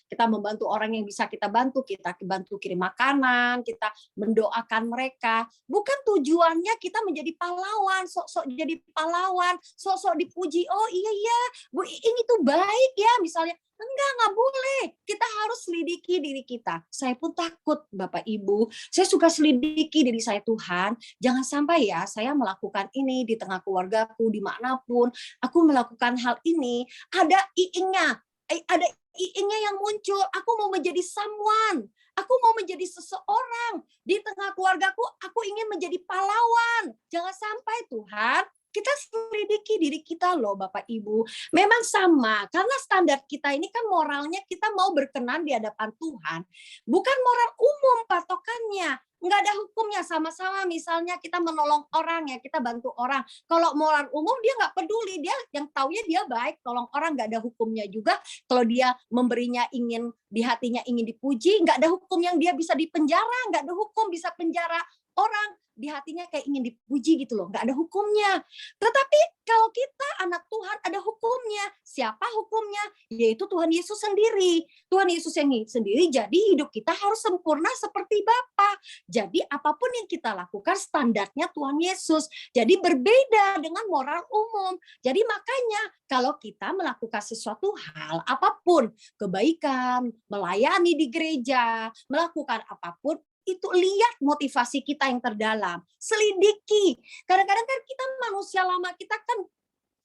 kita membantu orang yang bisa kita bantu kirim makanan, kita mendoakan mereka. Bukan tujuannya kita menjadi pahlawan, sok-sok jadi pahlawan, sok-sok dipuji, oh iya, Bu ini tuh baik ya misalnya. Enggak boleh. Kita harus selidiki diri kita. Saya pun takut, Bapak Ibu. Saya suka selidiki diri saya, Tuhan. Jangan sampai ya saya melakukan ini di tengah keluargaku, dimanapun. Aku melakukan hal ini. Ada iingnya yang muncul. Aku mau menjadi someone. Aku mau menjadi seseorang. Di tengah keluargaku, aku ingin menjadi pahlawan. Jangan sampai, Tuhan. Kita selidiki diri kita loh Bapak Ibu. Memang sama, karena standar kita ini kan moralnya kita mau berkenan di hadapan Tuhan. Bukan moral umum patokannya. Nggak ada hukumnya, sama-sama misalnya kita menolong orang ya, kita bantu orang. Kalau moral umum dia nggak peduli, dia yang taunya dia baik, tolong orang nggak ada hukumnya juga. Kalau dia memberinya di hatinya ingin dipuji, nggak ada hukum yang dia bisa dipenjara, nggak ada hukum bisa penjara orang di hatinya kayak ingin dipuji gitu loh, nggak ada hukumnya. Tetapi kalau kita anak Tuhan ada hukumnya. Siapa hukumnya? Yaitu Tuhan Yesus sendiri. Tuhan Yesus yang sendiri, jadi hidup kita harus sempurna seperti Bapa. Jadi apapun yang kita lakukan standarnya Tuhan Yesus. Jadi berbeda dengan moral umum. Jadi makanya kalau kita melakukan sesuatu hal, apapun, kebaikan, melayani di gereja, melakukan apapun, itu lihat motivasi kita yang terdalam, selidiki. Kadang-kadang kan kita manusia lama, kita kan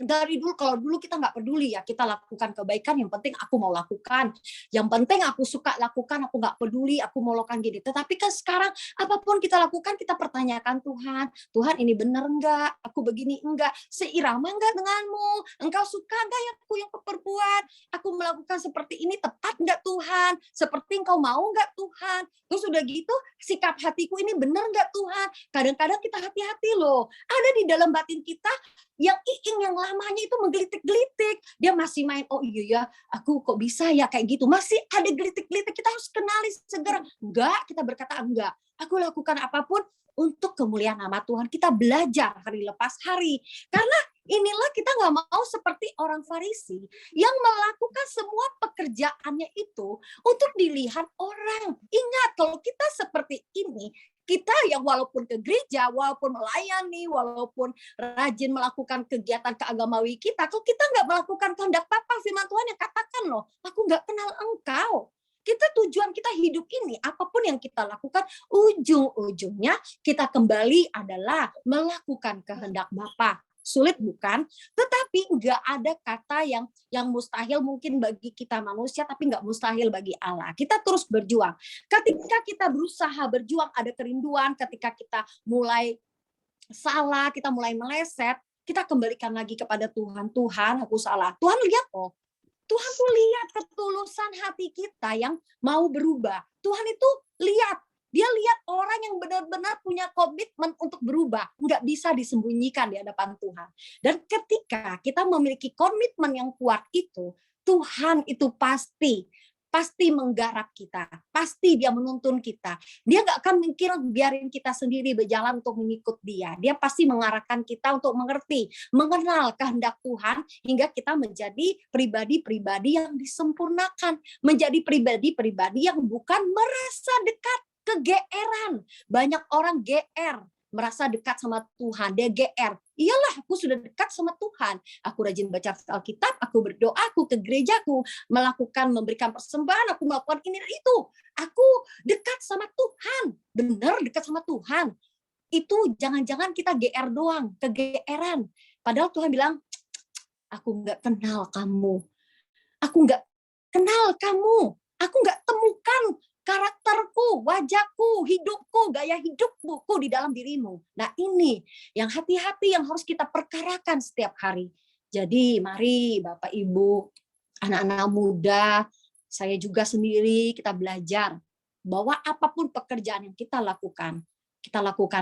dari dulu, kalau dulu kita nggak peduli ya, kita lakukan kebaikan, yang penting aku mau lakukan, yang penting aku suka lakukan, aku nggak peduli, aku mau lakukan gini. Tetapi kan sekarang apapun kita lakukan, kita pertanyakan Tuhan ini benar enggak, aku begini enggak, seirama enggak denganmu, engkau suka enggak yang aku perbuat, aku melakukan seperti ini tepat enggak Tuhan, seperti engkau mau enggak Tuhan. Terus udah gitu, sikap hatiku ini benar enggak Tuhan. Kadang-kadang kita hati-hati loh, ada di dalam batin kita yang iing yang lamanya itu menggelitik-gelitik. Dia masih main, oh iya ya, aku kok bisa ya kayak gitu. Masih ada gelitik-gelitik, kita harus kenali segera. Enggak, kita berkata enggak. Aku lakukan apapun untuk kemuliaan nama Tuhan. Kita belajar hari lepas hari. Karena inilah kita nggak mau seperti orang Farisi yang melakukan semua pekerjaannya itu untuk dilihat orang. Ingat, kalau kita seperti ini, kita yang walaupun ke gereja, walaupun melayani, walaupun rajin melakukan kegiatan keagamawi kita, kalau kita nggak melakukan kehendak Bapa, firman Tuhan yang katakan loh, aku nggak kenal engkau. Kita tujuan kita hidup ini, apapun yang kita lakukan, ujung-ujungnya kita kembali adalah melakukan kehendak Bapa. Sulit bukan? Tetapi nggak ada kata yang mustahil mungkin bagi kita manusia, tapi nggak mustahil bagi Allah. Kita terus berjuang. Ketika kita berusaha berjuang, ada kerinduan. Ketika kita mulai salah, kita mulai meleset, kita kembalikan lagi kepada Tuhan. Tuhan, aku salah. Tuhan lihat kok. Tuhan tuh lihat ketulusan hati kita yang mau berubah. Tuhan itu lihat. Dia lihat orang yang benar-benar punya komitmen untuk berubah. Nggak bisa disembunyikan di hadapan Tuhan. Dan ketika kita memiliki komitmen yang kuat itu, Tuhan itu pasti menggarap kita. Pasti dia menuntun kita. Dia nggak akan mikir biarin kita sendiri berjalan untuk mengikut dia. Dia pasti mengarahkan kita untuk mengerti, mengenal kehendak Tuhan hingga kita menjadi pribadi-pribadi yang disempurnakan. Menjadi pribadi-pribadi yang bukan merasa dekat, kegeeran. Banyak orang GR. Merasa dekat sama Tuhan, dia GR. Iyalah, aku sudah dekat sama Tuhan. Aku rajin baca Alkitab, aku berdoa, aku ke gerejaku, memberikan persembahan, aku melakukan ini dan itu. Aku dekat sama Tuhan, benar dekat sama Tuhan. Itu jangan-jangan kita GR doang, kegeeran. Padahal Tuhan bilang, aku nggak kenal kamu. Aku nggak kenal kamu. Aku nggak temukan karakterku, wajahku, hidupku, gaya hidupku di dalam dirimu. Nah ini yang hati-hati yang harus kita perkarakan setiap hari. Jadi mari Bapak Ibu, anak-anak muda, saya juga sendiri kita belajar bahwa apapun pekerjaan yang kita lakukan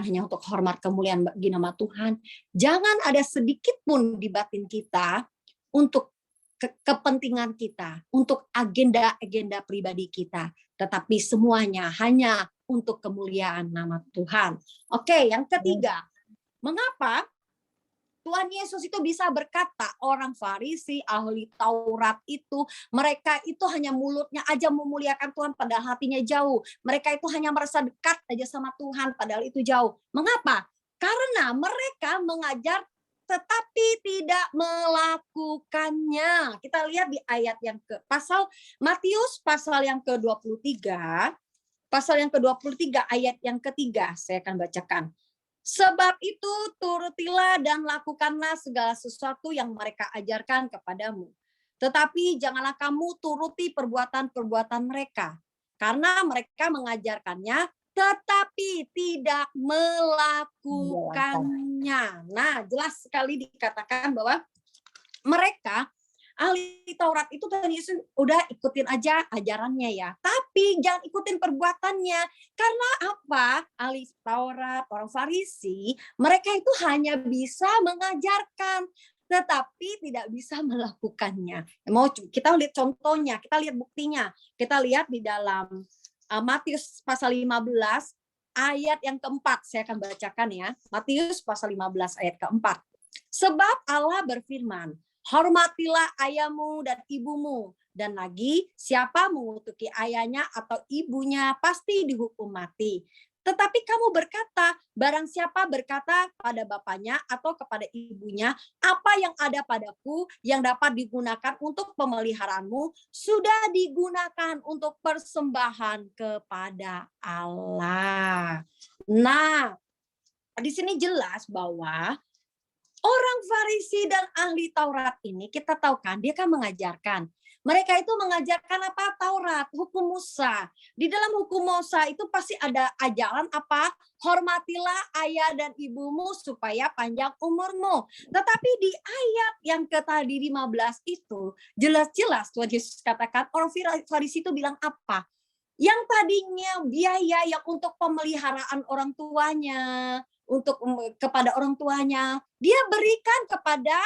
hanya untuk hormat kemuliaan bagi nama Tuhan. Jangan ada sedikit pun di batin kita untuk kepentingan kita, untuk agenda-agenda pribadi kita, tetapi semuanya hanya untuk kemuliaan nama Tuhan. Oke, yang ketiga, mengapa Tuhan Yesus itu bisa berkata orang Farisi, ahli Taurat itu, mereka itu hanya mulutnya aja memuliakan Tuhan padahal hatinya jauh. Mereka itu hanya merasa dekat aja sama Tuhan padahal itu jauh. Mengapa? Karena mereka mengajar tetapi tidak melakukannya. Kita lihat di ayat yang Matius pasal yang ke-23, ayat yang ketiga, saya akan bacakan. Sebab itu turutilah dan lakukanlah segala sesuatu yang mereka ajarkan kepadamu. Tetapi janganlah kamu turuti perbuatan-perbuatan mereka, karena mereka mengajarkannya tetapi tidak melakukannya. Nah, jelas sekali dikatakan bahwa mereka ahli Taurat itu Tuhan Yesus udah ikutin aja ajarannya ya. Tapi jangan ikutin perbuatannya. Karena apa? Ahli Taurat, orang Farisi, mereka itu hanya bisa mengajarkan tetapi tidak bisa melakukannya. Mau kita lihat contohnya, kita lihat buktinya. Kita lihat di dalam Matius pasal 15 ayat yang keempat, saya akan bacakan ya. Matius pasal 15 ayat keempat. Sebab Allah berfirman, hormatilah ayahmu dan ibumu. Dan lagi, siapa mengutuki ayahnya atau ibunya pasti dihukum mati. Tetapi kamu berkata, barang siapa berkata pada bapaknya atau kepada ibunya, apa yang ada padaku yang dapat digunakan untuk pemeliharaanmu, sudah digunakan untuk persembahan kepada Allah. Nah, di sini jelas bahwa orang Farisi dan ahli Taurat ini, kita tahu kan, dia kan mengajarkan. Mereka itu mengajarkan apa? Taurat, hukum Musa. Di dalam hukum Musa itu pasti ada ajaran apa? Hormatilah ayah dan ibumu supaya panjang umurmu. Tetapi di ayat yang tadi 15 itu, jelas-jelas Tuhan Yesus katakan, orang Farisi itu bilang apa? Yang tadinya biaya yang untuk pemeliharaan orang tuanya, untuk kepada orang tuanya, dia berikan kepada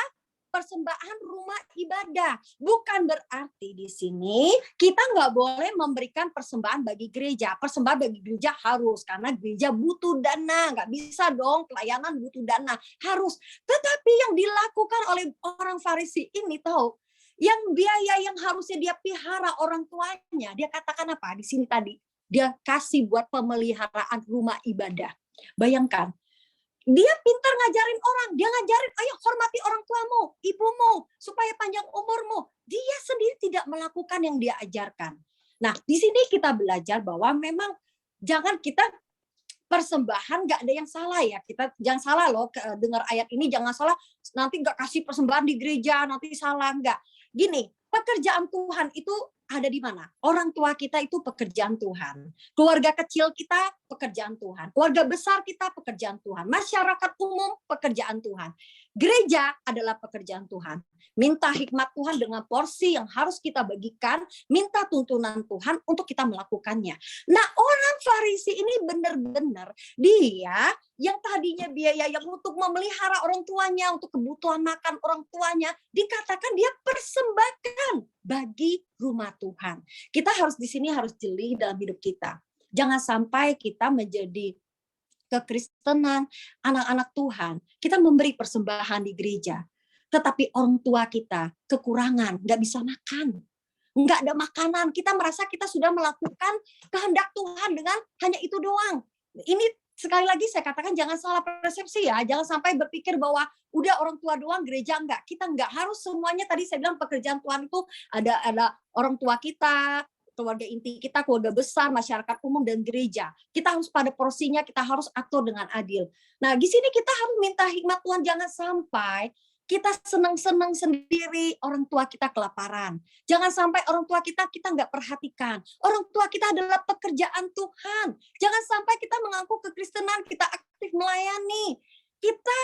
persembahan rumah ibadah. Bukan berarti di sini kita nggak boleh memberikan persembahan bagi gereja. Persembahan bagi gereja harus, karena gereja butuh dana. Nggak bisa dong, pelayanan butuh dana. Harus. Tetapi yang dilakukan oleh orang Farisi ini tahu, yang biaya yang harusnya dia pelihara orang tuanya, dia katakan apa? Di sini tadi, dia kasih buat pemeliharaan rumah ibadah. Bayangkan, dia pintar ngajarin orang. Dia ngajarin, ayo hormati orang tuamu, ibumu, supaya panjang umurmu. Dia sendiri tidak melakukan yang dia ajarkan. Nah, di sini kita belajar bahwa memang jangan kita persembahan, nggak ada yang salah ya. Kita jangan salah loh, dengar ayat ini jangan salah, nanti nggak kasih persembahan di gereja, nanti salah. Nggak. Gini, pekerjaan Tuhan itu ada di mana? Orang tua kita itu pekerjaan Tuhan. Keluarga kecil kita pekerjaan Tuhan. Keluarga besar kita pekerjaan Tuhan. Masyarakat umum pekerjaan Tuhan. Gereja adalah pekerjaan Tuhan. Minta hikmat Tuhan dengan porsi yang harus kita bagikan. Minta tuntunan Tuhan untuk kita melakukannya. Nah, orang Farisi ini benar-benar dia yang tadinya biaya yang untuk memelihara orang tuanya, untuk kebutuhan makan orang tuanya, dikatakan dia persembahkan bagi rumah Tuhan. Kita harus di sini harus jeli dalam hidup kita. Jangan sampai kita menjadi kekristenan, anak-anak Tuhan, kita memberi persembahan di gereja. Tetapi orang tua kita kekurangan, nggak bisa makan. Nggak ada makanan, kita merasa kita sudah melakukan kehendak Tuhan dengan hanya itu doang. Ini sekali lagi saya katakan jangan salah persepsi ya, jangan sampai berpikir bahwa udah orang tua doang gereja enggak. Kita enggak harus semuanya, tadi saya bilang pekerjaan Tuhan itu ada orang tua kita, keluarga inti kita, keluarga besar, masyarakat umum dan gereja. Kita harus pada porsinya, kita harus atur dengan adil. Nah, di sini kita harus minta hikmat Tuhan, jangan sampai kita senang-senang sendiri, orang tua kita kelaparan. Jangan sampai orang tua kita nggak perhatikan. Orang tua kita adalah pekerjaan Tuhan. Jangan sampai kita mengaku kekristenan, kita aktif melayani. Kita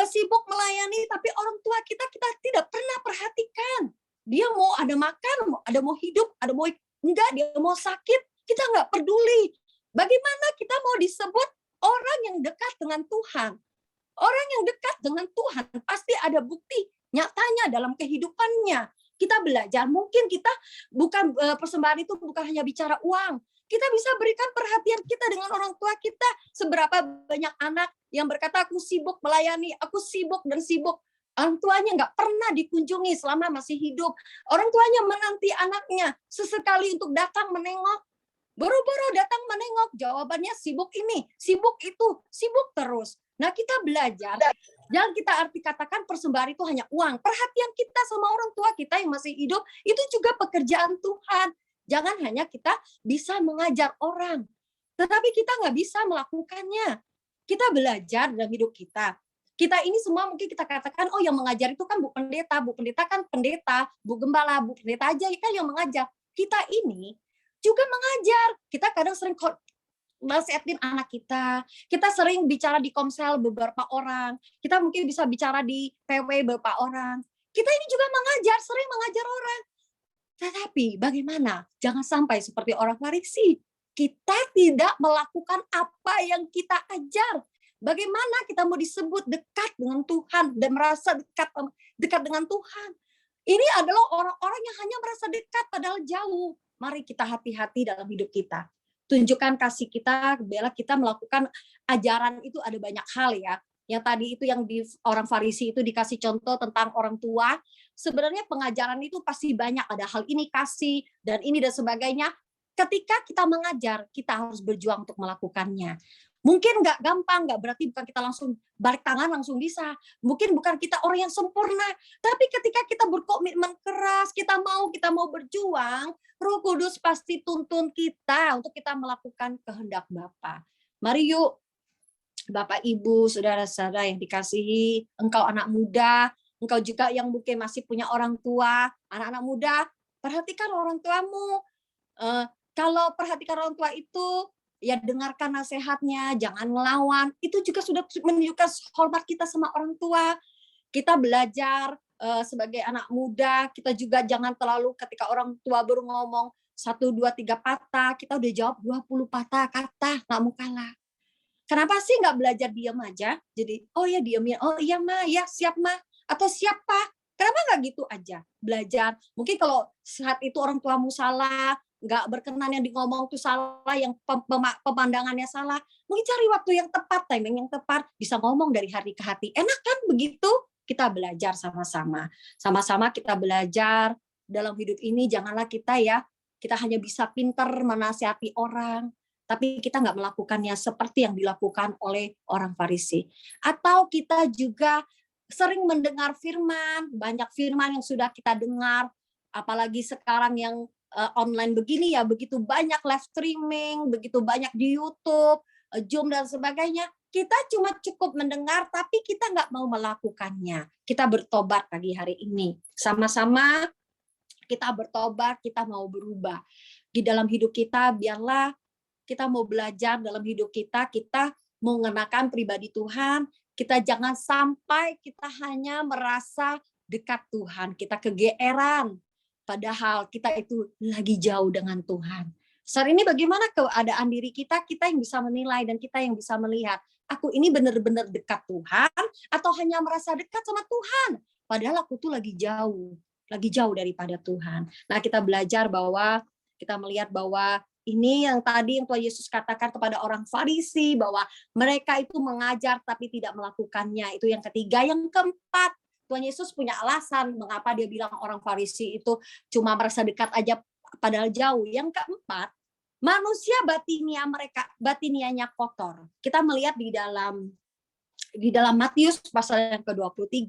sibuk melayani, tapi orang tua kita tidak pernah perhatikan. Dia mau ada makan, ada mau hidup, ada mau enggak, dia mau sakit, kita nggak peduli. Bagaimana kita mau disebut orang yang dekat dengan Tuhan? Orang yang dekat dengan Tuhan pasti ada bukti nyatanya dalam kehidupannya. Kita belajar, mungkin kita bukan persembahan itu bukan hanya bicara uang. Kita bisa berikan perhatian kita dengan orang tua kita. Seberapa banyak anak yang berkata, aku sibuk melayani, aku sibuk dan sibuk. Orang tuanya nggak pernah dikunjungi selama masih hidup. Orang tuanya menanti anaknya sesekali untuk datang menengok. Boro-boro datang menengok, jawabannya sibuk ini, sibuk itu, sibuk terus. Nah, kita belajar, jangan kita katakan persembahan itu hanya uang. Perhatian kita sama orang tua kita yang masih hidup, itu juga pekerjaan Tuhan. Jangan hanya kita bisa mengajar orang, tetapi kita nggak bisa melakukannya. Kita belajar dalam hidup kita. Kita ini semua mungkin kita katakan, oh yang mengajar itu kan Bu Pendeta kan pendeta, Bu Gembala, Bu Pendeta aja kan yang mengajar. Kita ini juga mengajar. Kita kadang sering nasihatin anak kita sering bicara di komsel beberapa orang, kita mungkin bisa bicara di PW beberapa orang. Kita ini juga mengajar, sering mengajar orang. Tetapi bagaimana? Jangan sampai seperti orang Farisi. Kita tidak melakukan apa yang kita ajar. Bagaimana kita mau disebut dekat dengan Tuhan dan merasa dekat dengan Tuhan? Ini adalah orang-orang yang hanya merasa dekat padahal jauh. Mari kita hati-hati dalam hidup kita. Tunjukkan kasih kita, bela kita melakukan ajaran itu ada banyak hal ya. Yang tadi itu yang di orang Farisi itu dikasih contoh tentang orang tua. Sebenarnya pengajaran itu pasti banyak, ada hal ini kasih dan ini dan sebagainya. Ketika kita mengajar, kita harus berjuang untuk melakukannya. Mungkin nggak gampang, nggak berarti bukan kita langsung balik tangan langsung bisa. Mungkin bukan kita orang yang sempurna, tapi ketika kita berkomitmen keras, kita mau berjuang, Roh Kudus pasti tuntun kita untuk kita melakukan kehendak Bapa. Mari yuk, Bapak, Ibu, saudara-saudara yang dikasihi, engkau anak muda, engkau juga yang mungkin masih punya orang tua, anak-anak muda, perhatikan orang tuamu. Kalau perhatikan orang tua itu, ya dengarkan nasihatnya, jangan melawan. Itu juga sudah menunjukkan hormat kita sama orang tua. Kita belajar sebagai anak muda, kita juga jangan terlalu ketika orang tua baru ngomong 1, 2, 3 patah, kita udah jawab 20 patah kata, nggak mau kalah. Kenapa sih nggak belajar diam aja? Jadi, oh ya diamnya, oh iya Ma, ya siap Ma, atau siapa? Kenapa nggak gitu aja? Belajar. Mungkin kalau saat itu orang tuamu salah, nggak berkenan yang di ngomong itu salah, yang pemandangannya salah, mungkin cari waktu yang tepat, timing yang tepat, bisa ngomong dari hati ke hati. Enak kan begitu? Kita belajar sama-sama. Sama-sama kita belajar dalam hidup ini, janganlah kita hanya bisa pintar menasihati orang, tapi kita nggak melakukannya seperti yang dilakukan oleh orang Farisi. Atau kita juga sering mendengar firman, banyak firman yang sudah kita dengar, apalagi sekarang yang online begini ya, begitu banyak live streaming, begitu banyak di YouTube, Zoom dan sebagainya. Kita cuma cukup mendengar, tapi kita nggak mau melakukannya. Kita bertobat pagi hari ini. Sama-sama kita bertobat, kita mau berubah. Di dalam hidup kita, biarlah kita mau belajar dalam hidup kita, kita mengenakan pribadi Tuhan, kita jangan sampai kita hanya merasa dekat Tuhan, kita kegeeran, padahal kita itu lagi jauh dengan Tuhan. Saat ini bagaimana keadaan diri kita, kita yang bisa menilai dan kita yang bisa melihat, aku ini benar-benar dekat Tuhan, atau hanya merasa dekat sama Tuhan, padahal aku tuh lagi jauh daripada Tuhan. Nah, kita belajar bahwa kita melihat bahwa ini yang tadi yang Tuhan Yesus katakan kepada orang Farisi, bahwa mereka itu mengajar tapi tidak melakukannya. Itu yang ketiga. Yang keempat, Tuhan Yesus punya alasan mengapa dia bilang orang Farisi itu cuma merasa dekat aja padahal jauh. Yang keempat, manusia batinianya kotor. Kita melihat di dalam Matius pasal yang ke-23,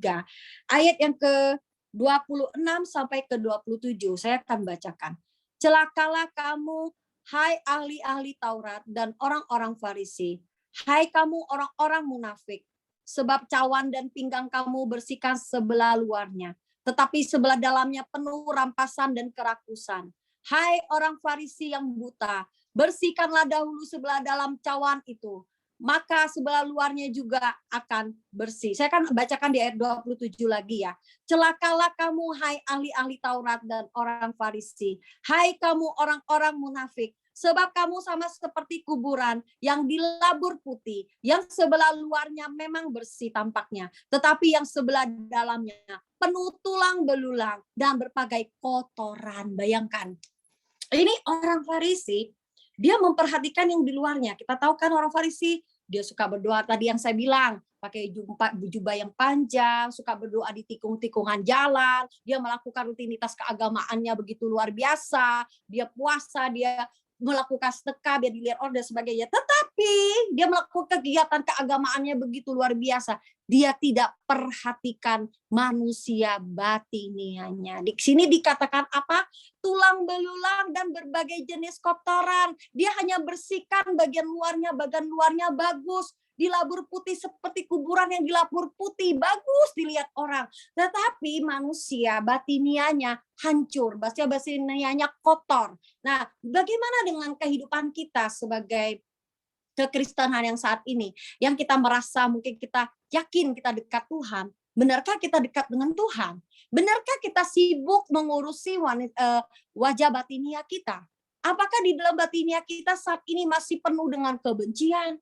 ayat yang ke-26 sampai ke-27, saya akan bacakan. Celakalah kamu, hai ahli-ahli Taurat dan orang-orang Farisi, hai kamu orang-orang munafik, sebab cawan dan pinggang kamu bersihkan sebelah luarnya, tetapi sebelah dalamnya penuh rampasan dan kerakusan. Hai orang Farisi yang buta, bersihkanlah dahulu sebelah dalam cawan itu, maka sebelah luarnya juga akan bersih. Saya akan bacakan di ayat 27 lagi ya. Celakalah kamu, hai ahli-ahli Taurat dan orang Farisi. Hai kamu orang-orang munafik. Sebab kamu sama seperti kuburan yang dilabur putih. Yang sebelah luarnya memang bersih tampaknya. Tetapi yang sebelah dalamnya penuh tulang belulang dan berbagai kotoran. Bayangkan. Ini orang Farisi. Dia memperhatikan yang di luarnya. Kita tahu kan orang Farisi, dia suka berdoa tadi yang saya bilang, pakai jubah yang panjang, suka berdoa di tikung-tikungan jalan, dia melakukan rutinitas keagamaannya begitu luar biasa, dia puasa, dia melakukan sedekah, dia dilihat orang dan sebagainya. Tetapi dia melakukan kegiatan keagamaannya begitu luar biasa. Dia tidak perhatikan manusia batinianya. Di sini dikatakan apa? Tulang belulang dan berbagai jenis kotoran. Dia hanya bersihkan bagian luarnya bagus. Dilabur putih seperti kuburan yang dilabur putih, bagus dilihat orang. Tetapi manusia batinianya hancur, batinianya kotor. Nah, bagaimana dengan kehidupan kita sebagai kekristenan yang saat ini? Yang kita merasa mungkin kita yakin kita dekat Tuhan. Benarkah kita dekat dengan Tuhan? Benarkah kita sibuk mengurusi wajah batinia kita? Apakah di dalam batinia kita saat ini masih penuh dengan kebencian?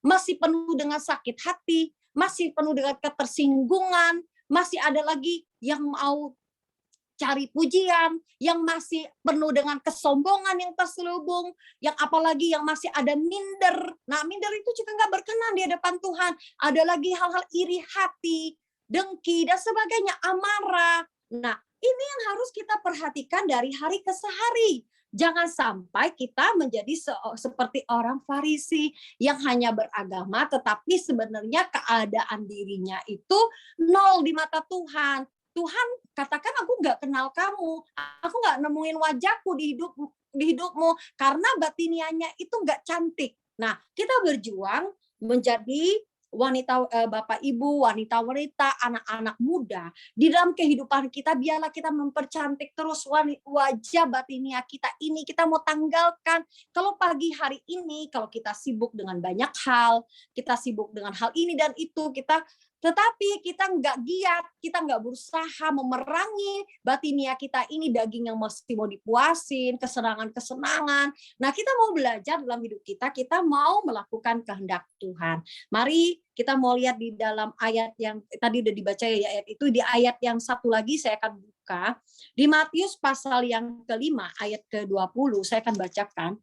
Masih penuh dengan sakit hati, masih penuh dengan ketersinggungan, masih ada lagi yang mau cari pujian, yang masih penuh dengan kesombongan yang terselubung, yang apalagi yang masih ada minder. Nah, minder itu juga nggak berkenan di hadapan Tuhan. Ada lagi hal-hal iri hati, dengki, dan sebagainya, amarah. Nah, ini yang harus kita perhatikan dari hari ke hari. Jangan sampai kita menjadi seperti orang Farisi yang hanya beragama, tetapi sebenarnya keadaan dirinya itu nol di mata Tuhan. Tuhan katakan, aku nggak kenal kamu, aku nggak nemuin wajahku di hidupmu, karena batinianya itu nggak cantik. Nah, kita berjuang menjadi wanita, bapak ibu, wanita-wanita, anak-anak muda di dalam kehidupan kita. Biarlah kita mempercantik terus wajah batinia kita ini. Kita mau tanggalkan. Kalau pagi hari ini, kalau kita sibuk dengan banyak hal, kita sibuk dengan hal ini dan itu, tetapi kita nggak giat, kita nggak berusaha memerangi batinia kita ini, daging yang masih mau dipuasin, kesenangan-kesenangan. Nah, kita mau belajar dalam hidup kita mau melakukan kehendak Tuhan. Mari kita mau lihat di dalam ayat yang tadi udah dibaca ya, ayat itu, di ayat yang satu lagi saya akan buka. Di Matius pasal yang ke-5, ayat ke-20, saya akan bacakan.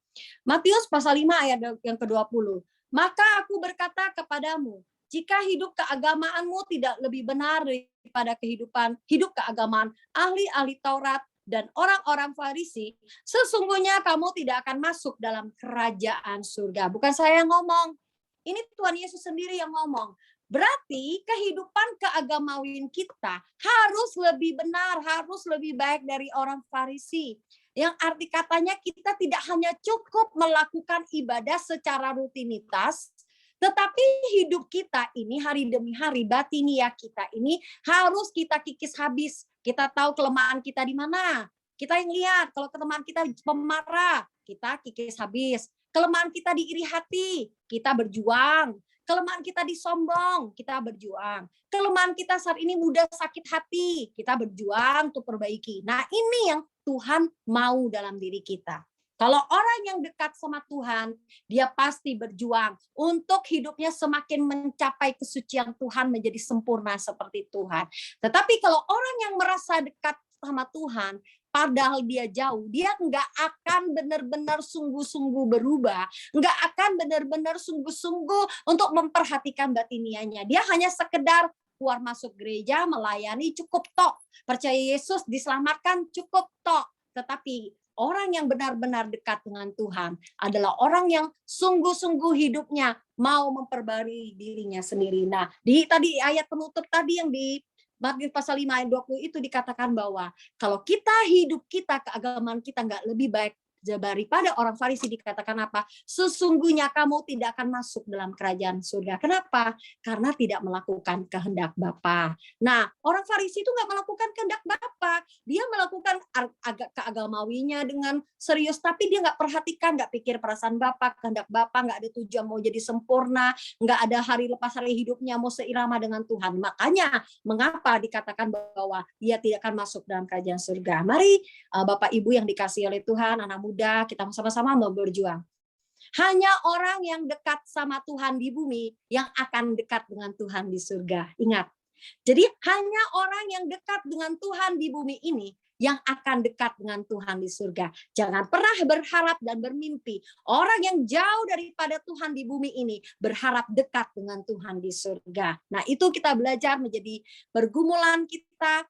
Matius pasal 5, ayat yang ke-20. Maka aku berkata kepadamu, jika hidup keagamaanmu tidak lebih benar daripada hidup keagamaan ahli-ahli Taurat dan orang-orang Farisi, sesungguhnya kamu tidak akan masuk dalam kerajaan surga. Bukan saya yang ngomong, ini Tuhan Yesus sendiri yang ngomong. Berarti kehidupan keagamawian kita harus lebih benar, harus lebih baik dari orang Farisi. Yang arti katanya kita tidak hanya cukup melakukan ibadah secara rutinitas, tetapi hidup kita ini hari demi hari, batinia kita ini harus kita kikis habis. Kita tahu kelemahan kita di mana. Kita yang lihat, kalau kelemahan kita pemarah, kita kikis habis. Kelemahan kita diiri hati, kita berjuang. Kelemahan kita disombong, kita berjuang. Kelemahan kita saat ini mudah sakit hati, kita berjuang untuk perbaiki. Nah, ini yang Tuhan mau dalam diri kita. Kalau orang yang dekat sama Tuhan, dia pasti berjuang untuk hidupnya semakin mencapai kesucian Tuhan, menjadi sempurna seperti Tuhan. Tetapi kalau orang yang merasa dekat sama Tuhan, padahal dia jauh, dia nggak akan benar-benar sungguh-sungguh berubah, nggak akan benar-benar sungguh-sungguh untuk memperhatikan batinianya. Dia hanya sekedar keluar masuk gereja, melayani, cukup tok. Percaya Yesus, diselamatkan, cukup tok. Tetapi orang yang benar-benar dekat dengan Tuhan adalah orang yang sungguh-sungguh hidupnya mau memperbarui dirinya sendiri. Nah, di tadi ayat penutup tadi yang di Matius pasal 5 ayat 20 itu dikatakan bahwa kalau hidup kita, keagamaan kita nggak lebih baik daripada orang Farisi, dikatakan apa? Sesungguhnya kamu tidak akan masuk dalam kerajaan surga. Kenapa? Karena tidak melakukan kehendak Bapa. Nah, orang Farisi itu nggak melakukan kehendak Bapa. Dia melakukan keagamawinya dengan serius, tapi dia nggak perhatikan, nggak pikir perasaan Bapa, kehendak Bapa, nggak ada tujuan mau jadi sempurna, nggak ada hari lepas hari hidupnya mau seirama dengan Tuhan. Makanya mengapa dikatakan bahwa dia tidak akan masuk dalam kerajaan surga. Mari Bapak Ibu yang dikasihi oleh Tuhan, anak muda, kita sama-sama mau berjuang. Hanya orang yang dekat sama Tuhan di bumi yang akan dekat dengan Tuhan di surga. Ingat. Jadi hanya orang yang dekat dengan Tuhan di bumi ini yang akan dekat dengan Tuhan di surga. Jangan pernah berharap dan bermimpi orang yang jauh daripada Tuhan di bumi ini berharap dekat dengan Tuhan di surga. Nah, itu kita belajar menjadi pergumulan kita.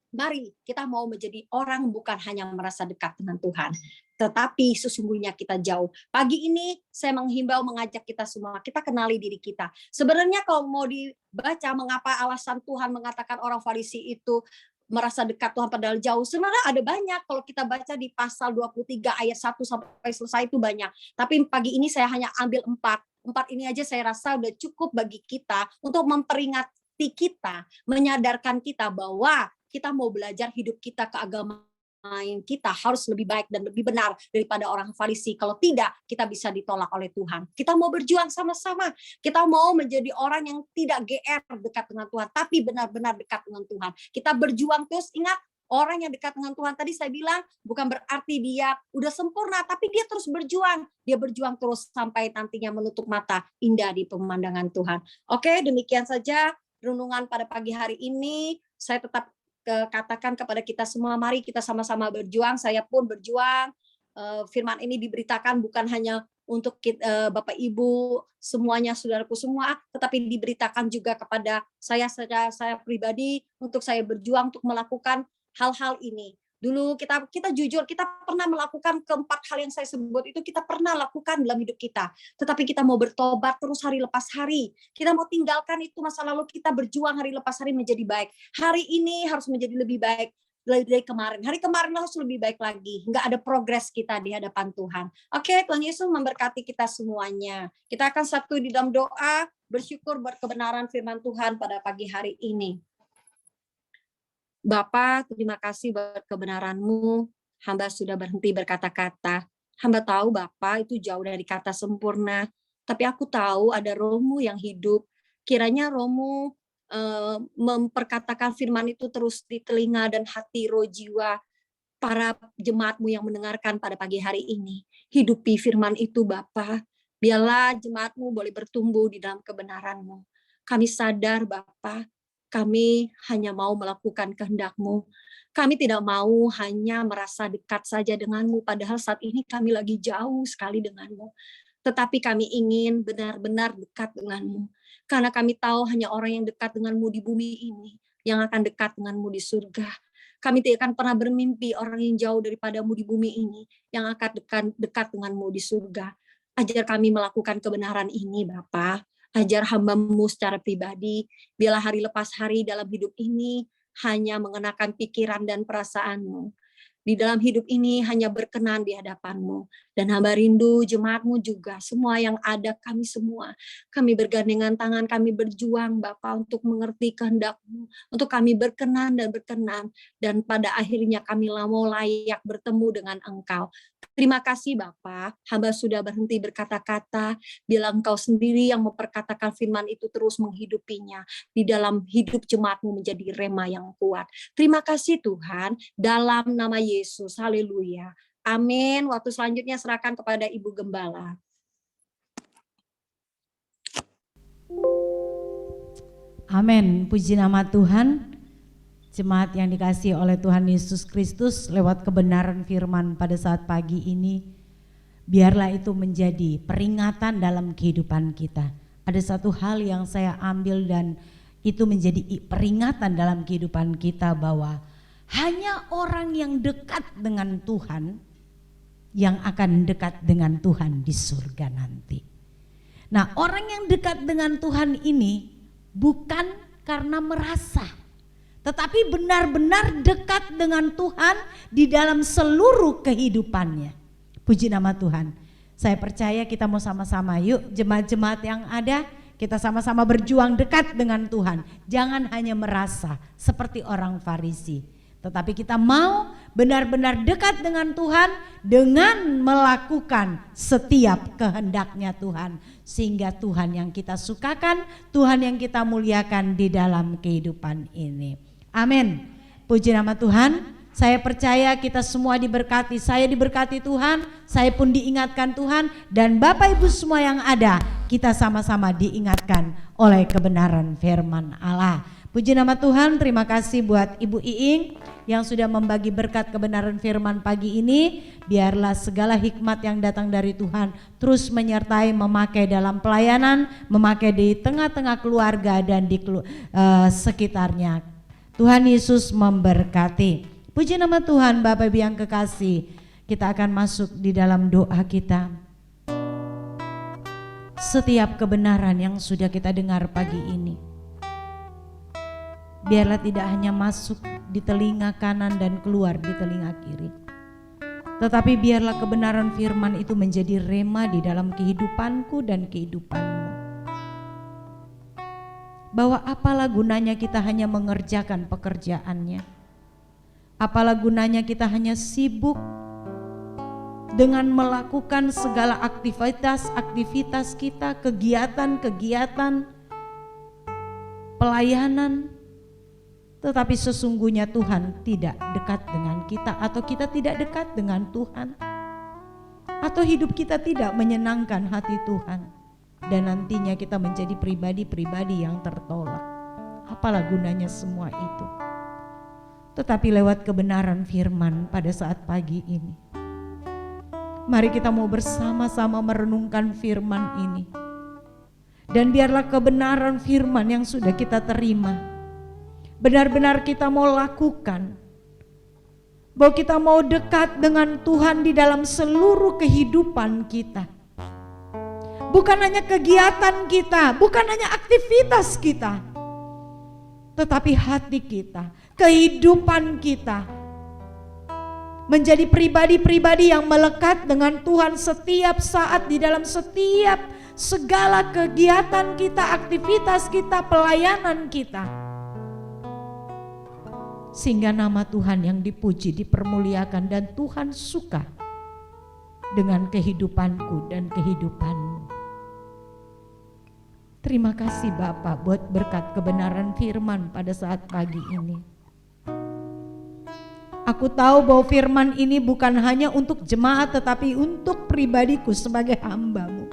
Mari kita mau menjadi orang bukan hanya merasa dekat dengan Tuhan, tetapi sesungguhnya kita jauh. Pagi ini saya menghimbau, mengajak kita semua, kita kenali diri kita. Sebenarnya kalau mau dibaca mengapa alasan Tuhan mengatakan orang Farisi itu merasa dekat Tuhan padahal jauh, sebenarnya ada banyak. Kalau kita baca di pasal 23 ayat 1 sampai selesai itu banyak. Tapi pagi ini saya hanya ambil 4. 4 ini aja saya rasa udah cukup bagi kita untuk memperingati kita, menyadarkan kita bahwa kita mau belajar hidup kita, keagamaan kita harus lebih baik dan lebih benar daripada orang Farisi. Kalau tidak, kita bisa ditolak oleh Tuhan. Kita mau berjuang sama-sama. Kita mau menjadi orang yang tidak GR dekat dengan Tuhan, tapi benar-benar dekat dengan Tuhan. Kita berjuang terus. Ingat, orang yang dekat dengan Tuhan tadi saya bilang bukan berarti dia udah sempurna, tapi dia terus berjuang. Dia berjuang terus sampai nantinya menutup mata indah di pemandangan Tuhan. Oke, demikian saja renungan pada pagi hari ini. Saya tetap katakan kepada kita semua, mari kita sama-sama berjuang. Saya pun berjuang. Firman ini diberitakan bukan hanya untuk Bapak Ibu semuanya, saudaraku semua, tetapi diberitakan juga kepada saya pribadi untuk saya berjuang untuk melakukan hal-hal ini. Dulu kita jujur, kita pernah melakukan keempat hal yang saya sebut itu, kita pernah lakukan dalam hidup kita. Tetapi kita mau bertobat terus hari lepas hari. Kita mau tinggalkan itu masa lalu, kita berjuang hari lepas hari menjadi baik. Hari ini harus menjadi lebih baik dari kemarin. Hari kemarin harus lebih baik lagi. Nggak ada progres kita di hadapan Tuhan. Oke, Tuhan Yesus memberkati kita semuanya. Kita akan satu di dalam doa, bersyukur buat kebenaran firman Tuhan pada pagi hari ini. Bapa, terima kasih buat kebenaran-Mu. Hamba sudah berhenti berkata-kata. Hamba tahu Bapa itu jauh dari kata sempurna. Tapi aku tahu ada Roh-Mu yang hidup. Kiranya Roh-Mu memperkatakan firman itu terus di telinga dan hati, roh, jiwa para jemaat-Mu yang mendengarkan pada pagi hari ini. Hidupi firman itu Bapa. Biarlah jemaat-Mu boleh bertumbuh di dalam kebenaran-Mu. Kami sadar Bapa, kami hanya mau melakukan kehendak-Mu. Kami tidak mau hanya merasa dekat saja dengan-Mu, padahal saat ini kami lagi jauh sekali dengan-Mu. Tetapi kami ingin benar-benar dekat dengan-Mu. Karena kami tahu hanya orang yang dekat dengan-Mu di bumi ini, yang akan dekat dengan-Mu di surga. Kami tidak akan pernah bermimpi orang yang jauh daripada-Mu di bumi ini, yang akan dekat dengan-Mu di surga. Ajar kami melakukan kebenaran ini, Bapa. Ajar hamba-Mu secara pribadi, biarlah hari lepas hari dalam hidup ini hanya mengenakan pikiran dan perasaan-Mu. Di dalam hidup ini hanya berkenan di hadapan-Mu. Dan hamba rindu jemaatmu juga, semua yang ada, kami semua. Kami bergandengan tangan, kami berjuang Bapa untuk mengerti kehendak-Mu, untuk kami berkenan dan berkenan. Dan pada akhirnya kami mau layak bertemu dengan Engkau. Terima kasih Bapa, hamba sudah berhenti berkata-kata, bila Engkau sendiri yang memperkatakan firman itu terus menghidupinya. Di dalam hidup jemaat-Mu menjadi rema yang kuat. Terima kasih Tuhan, dalam nama Yesus, haleluya. Amin. Waktu selanjutnya serahkan kepada Ibu Gembala. Amin. Puji nama Tuhan. Jemaat yang dikasihi oleh Tuhan Yesus Kristus, lewat kebenaran firman pada saat pagi ini, biarlah itu menjadi peringatan dalam kehidupan kita. Ada satu hal yang saya ambil dan itu menjadi peringatan dalam kehidupan kita, bahwa hanya orang yang dekat dengan Tuhan yang akan dekat dengan Tuhan di surga nanti. Nah, orang yang dekat dengan Tuhan ini bukan karena merasa, tetapi benar-benar dekat dengan Tuhan di dalam seluruh kehidupannya. Puji nama Tuhan. Saya percaya kita mau sama-sama, yuk jemaat-jemaat yang ada, kita sama-sama berjuang dekat dengan Tuhan. Jangan hanya merasa seperti orang Farisi, tetapi kita mau benar-benar dekat dengan Tuhan dengan melakukan setiap kehendaknya Tuhan. Sehingga Tuhan yang kita sukakan, Tuhan yang kita muliakan di dalam kehidupan ini. Amin. Puji nama Tuhan. Saya percaya kita semua diberkati. Saya diberkati Tuhan, saya pun diingatkan Tuhan. Dan Bapak Ibu semua yang ada, kita sama-sama diingatkan oleh kebenaran firman Allah. Puji nama Tuhan. Terima kasih buat Ibu Iing yang sudah membagi berkat kebenaran firman pagi ini. Biarlah segala hikmat yang datang dari Tuhan terus menyertai, memakai dalam pelayanan, memakai di tengah-tengah keluarga dan di sekitarnya. Tuhan Yesus memberkati. Puji nama Tuhan. Bapak Ibu yang kekasih, kita akan masuk di dalam doa kita. Setiap kebenaran yang sudah kita dengar pagi ini, biarlah tidak hanya masuk di telinga kanan dan keluar di telinga kiri, tetapi biarlah kebenaran firman itu menjadi rema di dalam kehidupanku dan kehidupanmu. Bahwa apalah gunanya kita hanya mengerjakan pekerjaannya, apalah gunanya kita hanya sibuk dengan melakukan segala aktivitas kita, kegiatan pelayanan, tetapi sesungguhnya Tuhan tidak dekat dengan kita, atau kita tidak dekat dengan Tuhan, atau hidup kita tidak menyenangkan hati Tuhan, dan nantinya kita menjadi pribadi-pribadi yang tertolak. Apalah gunanya semua itu? Tetapi lewat kebenaran firman pada saat pagi ini, mari kita mau bersama-sama merenungkan firman ini. Dan biarlah kebenaran firman yang sudah kita terima benar-benar kita mau lakukan. Bahwa kita mau dekat dengan Tuhan di dalam seluruh kehidupan kita. Bukan hanya kegiatan kita, bukan hanya aktivitas kita, tetapi hati kita, kehidupan kita menjadi pribadi-pribadi yang melekat dengan Tuhan setiap saat di dalam setiap segala kegiatan kita, aktivitas kita, pelayanan kita. Sehingga nama Tuhan yang dipuji, dipermuliakan, dan Tuhan suka dengan kehidupanku dan kehidupanmu. Terima kasih Bapak buat berkat kebenaran firman pada saat pagi ini. Aku tahu bahwa firman ini bukan hanya untuk jemaat, tetapi untuk pribadiku sebagai hamba-Mu.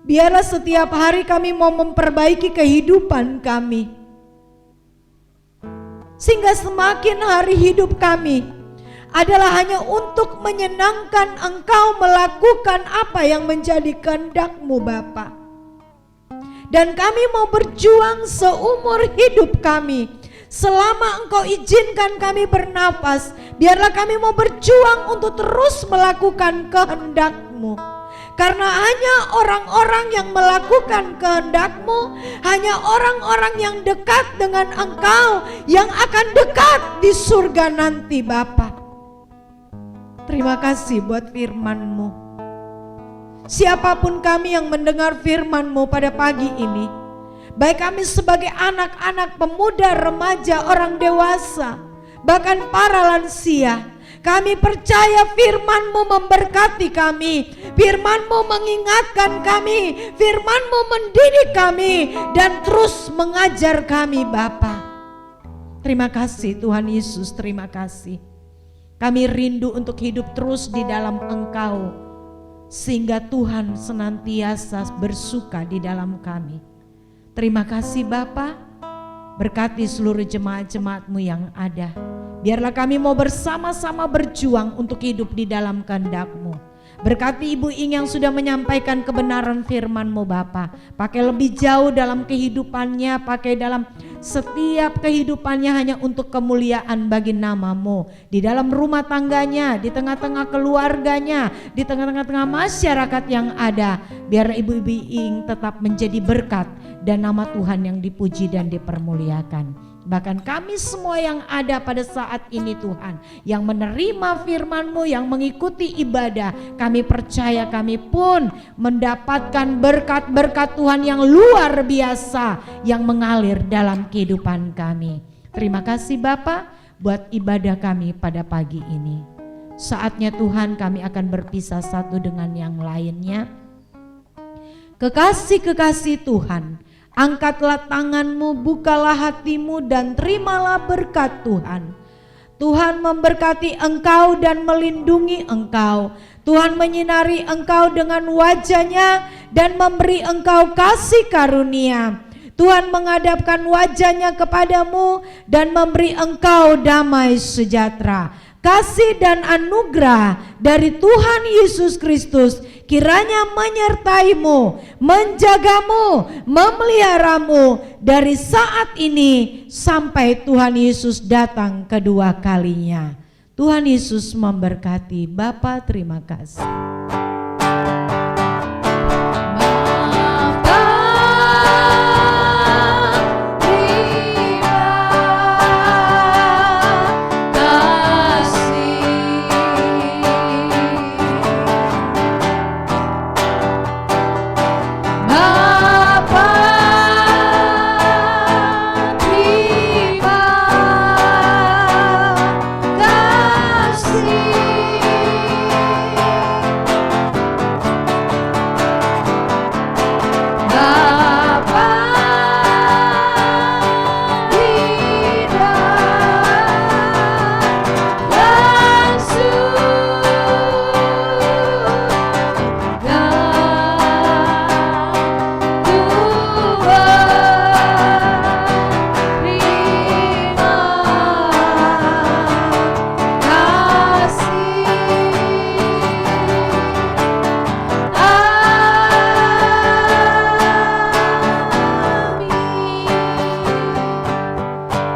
Biarlah setiap hari kami mau memperbaiki kehidupan kami, sehingga semakin hari hidup kami adalah hanya untuk menyenangkan Engkau, melakukan apa yang menjadi kehendak-Mu Bapa. Dan kami mau berjuang seumur hidup kami. Selama Engkau izinkan kami bernafas, biarlah kami mau berjuang untuk terus melakukan kehendak-Mu. Karena hanya orang-orang yang melakukan kehendak-Mu, hanya orang-orang yang dekat dengan Engkau yang akan dekat di surga nanti Bapa. Terima kasih buat firman-Mu. Siapapun kami yang mendengar firman-Mu pada pagi ini, baik kami sebagai anak-anak, pemuda, remaja, orang dewasa, bahkan para lansia, kami percaya firman-Mu memberkati kami, firman-Mu mengingatkan kami, firman-Mu mendidik kami, dan terus mengajar kami Bapa. Terima kasih Tuhan Yesus, terima kasih. Kami rindu untuk hidup terus di dalam Engkau, sehingga Tuhan senantiasa bersuka di dalam kami. Terima kasih Bapa, berkati seluruh jemaat-jemaat-Mu yang ada. Biarlah kami mau bersama-sama berjuang untuk hidup di dalam kehendak-Mu. Berkati Ibu Ing yang sudah menyampaikan kebenaran firman-Mu Bapa. Pakai lebih jauh dalam kehidupannya, pakai dalam setiap kehidupannya hanya untuk kemuliaan bagi nama-Mu. Di dalam rumah tangganya, di tengah-tengah keluarganya, di tengah-tengah masyarakat yang ada. Biar Ibu Ing tetap menjadi berkat dan nama Tuhan yang dipuji dan dipermuliakan. Bahkan kami semua yang ada pada saat ini Tuhan, yang menerima firman-Mu, yang mengikuti ibadah, kami percaya kami pun mendapatkan berkat-berkat Tuhan yang luar biasa yang mengalir dalam kehidupan kami. Terima kasih Bapa buat ibadah kami pada pagi ini. Saatnya Tuhan kami akan berpisah satu dengan yang lainnya. Kekasih-kekasih Tuhan, angkatlah tanganmu, bukalah hatimu dan terimalah berkat Tuhan. Tuhan memberkati engkau dan melindungi engkau. Tuhan menyinari engkau dengan wajah-Nya dan memberi engkau kasih karunia. Tuhan menghadapkan wajah-Nya kepadamu dan memberi engkau damai sejahtera. Kasih dan anugerah dari Tuhan Yesus Kristus kiranya menyertaimu, menjagamu, memeliharamu dari saat ini sampai Tuhan Yesus datang kedua kalinya. Tuhan Yesus memberkati. Bapa, terima kasih.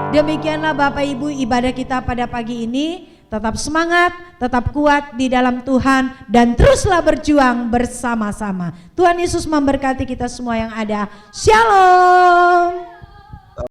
Demikianlah Bapak Ibu ibadah kita pada pagi ini. Tetap semangat, tetap kuat di dalam Tuhan, dan teruslah berjuang bersama-sama. Tuhan Yesus memberkati kita semua yang ada. Shalom.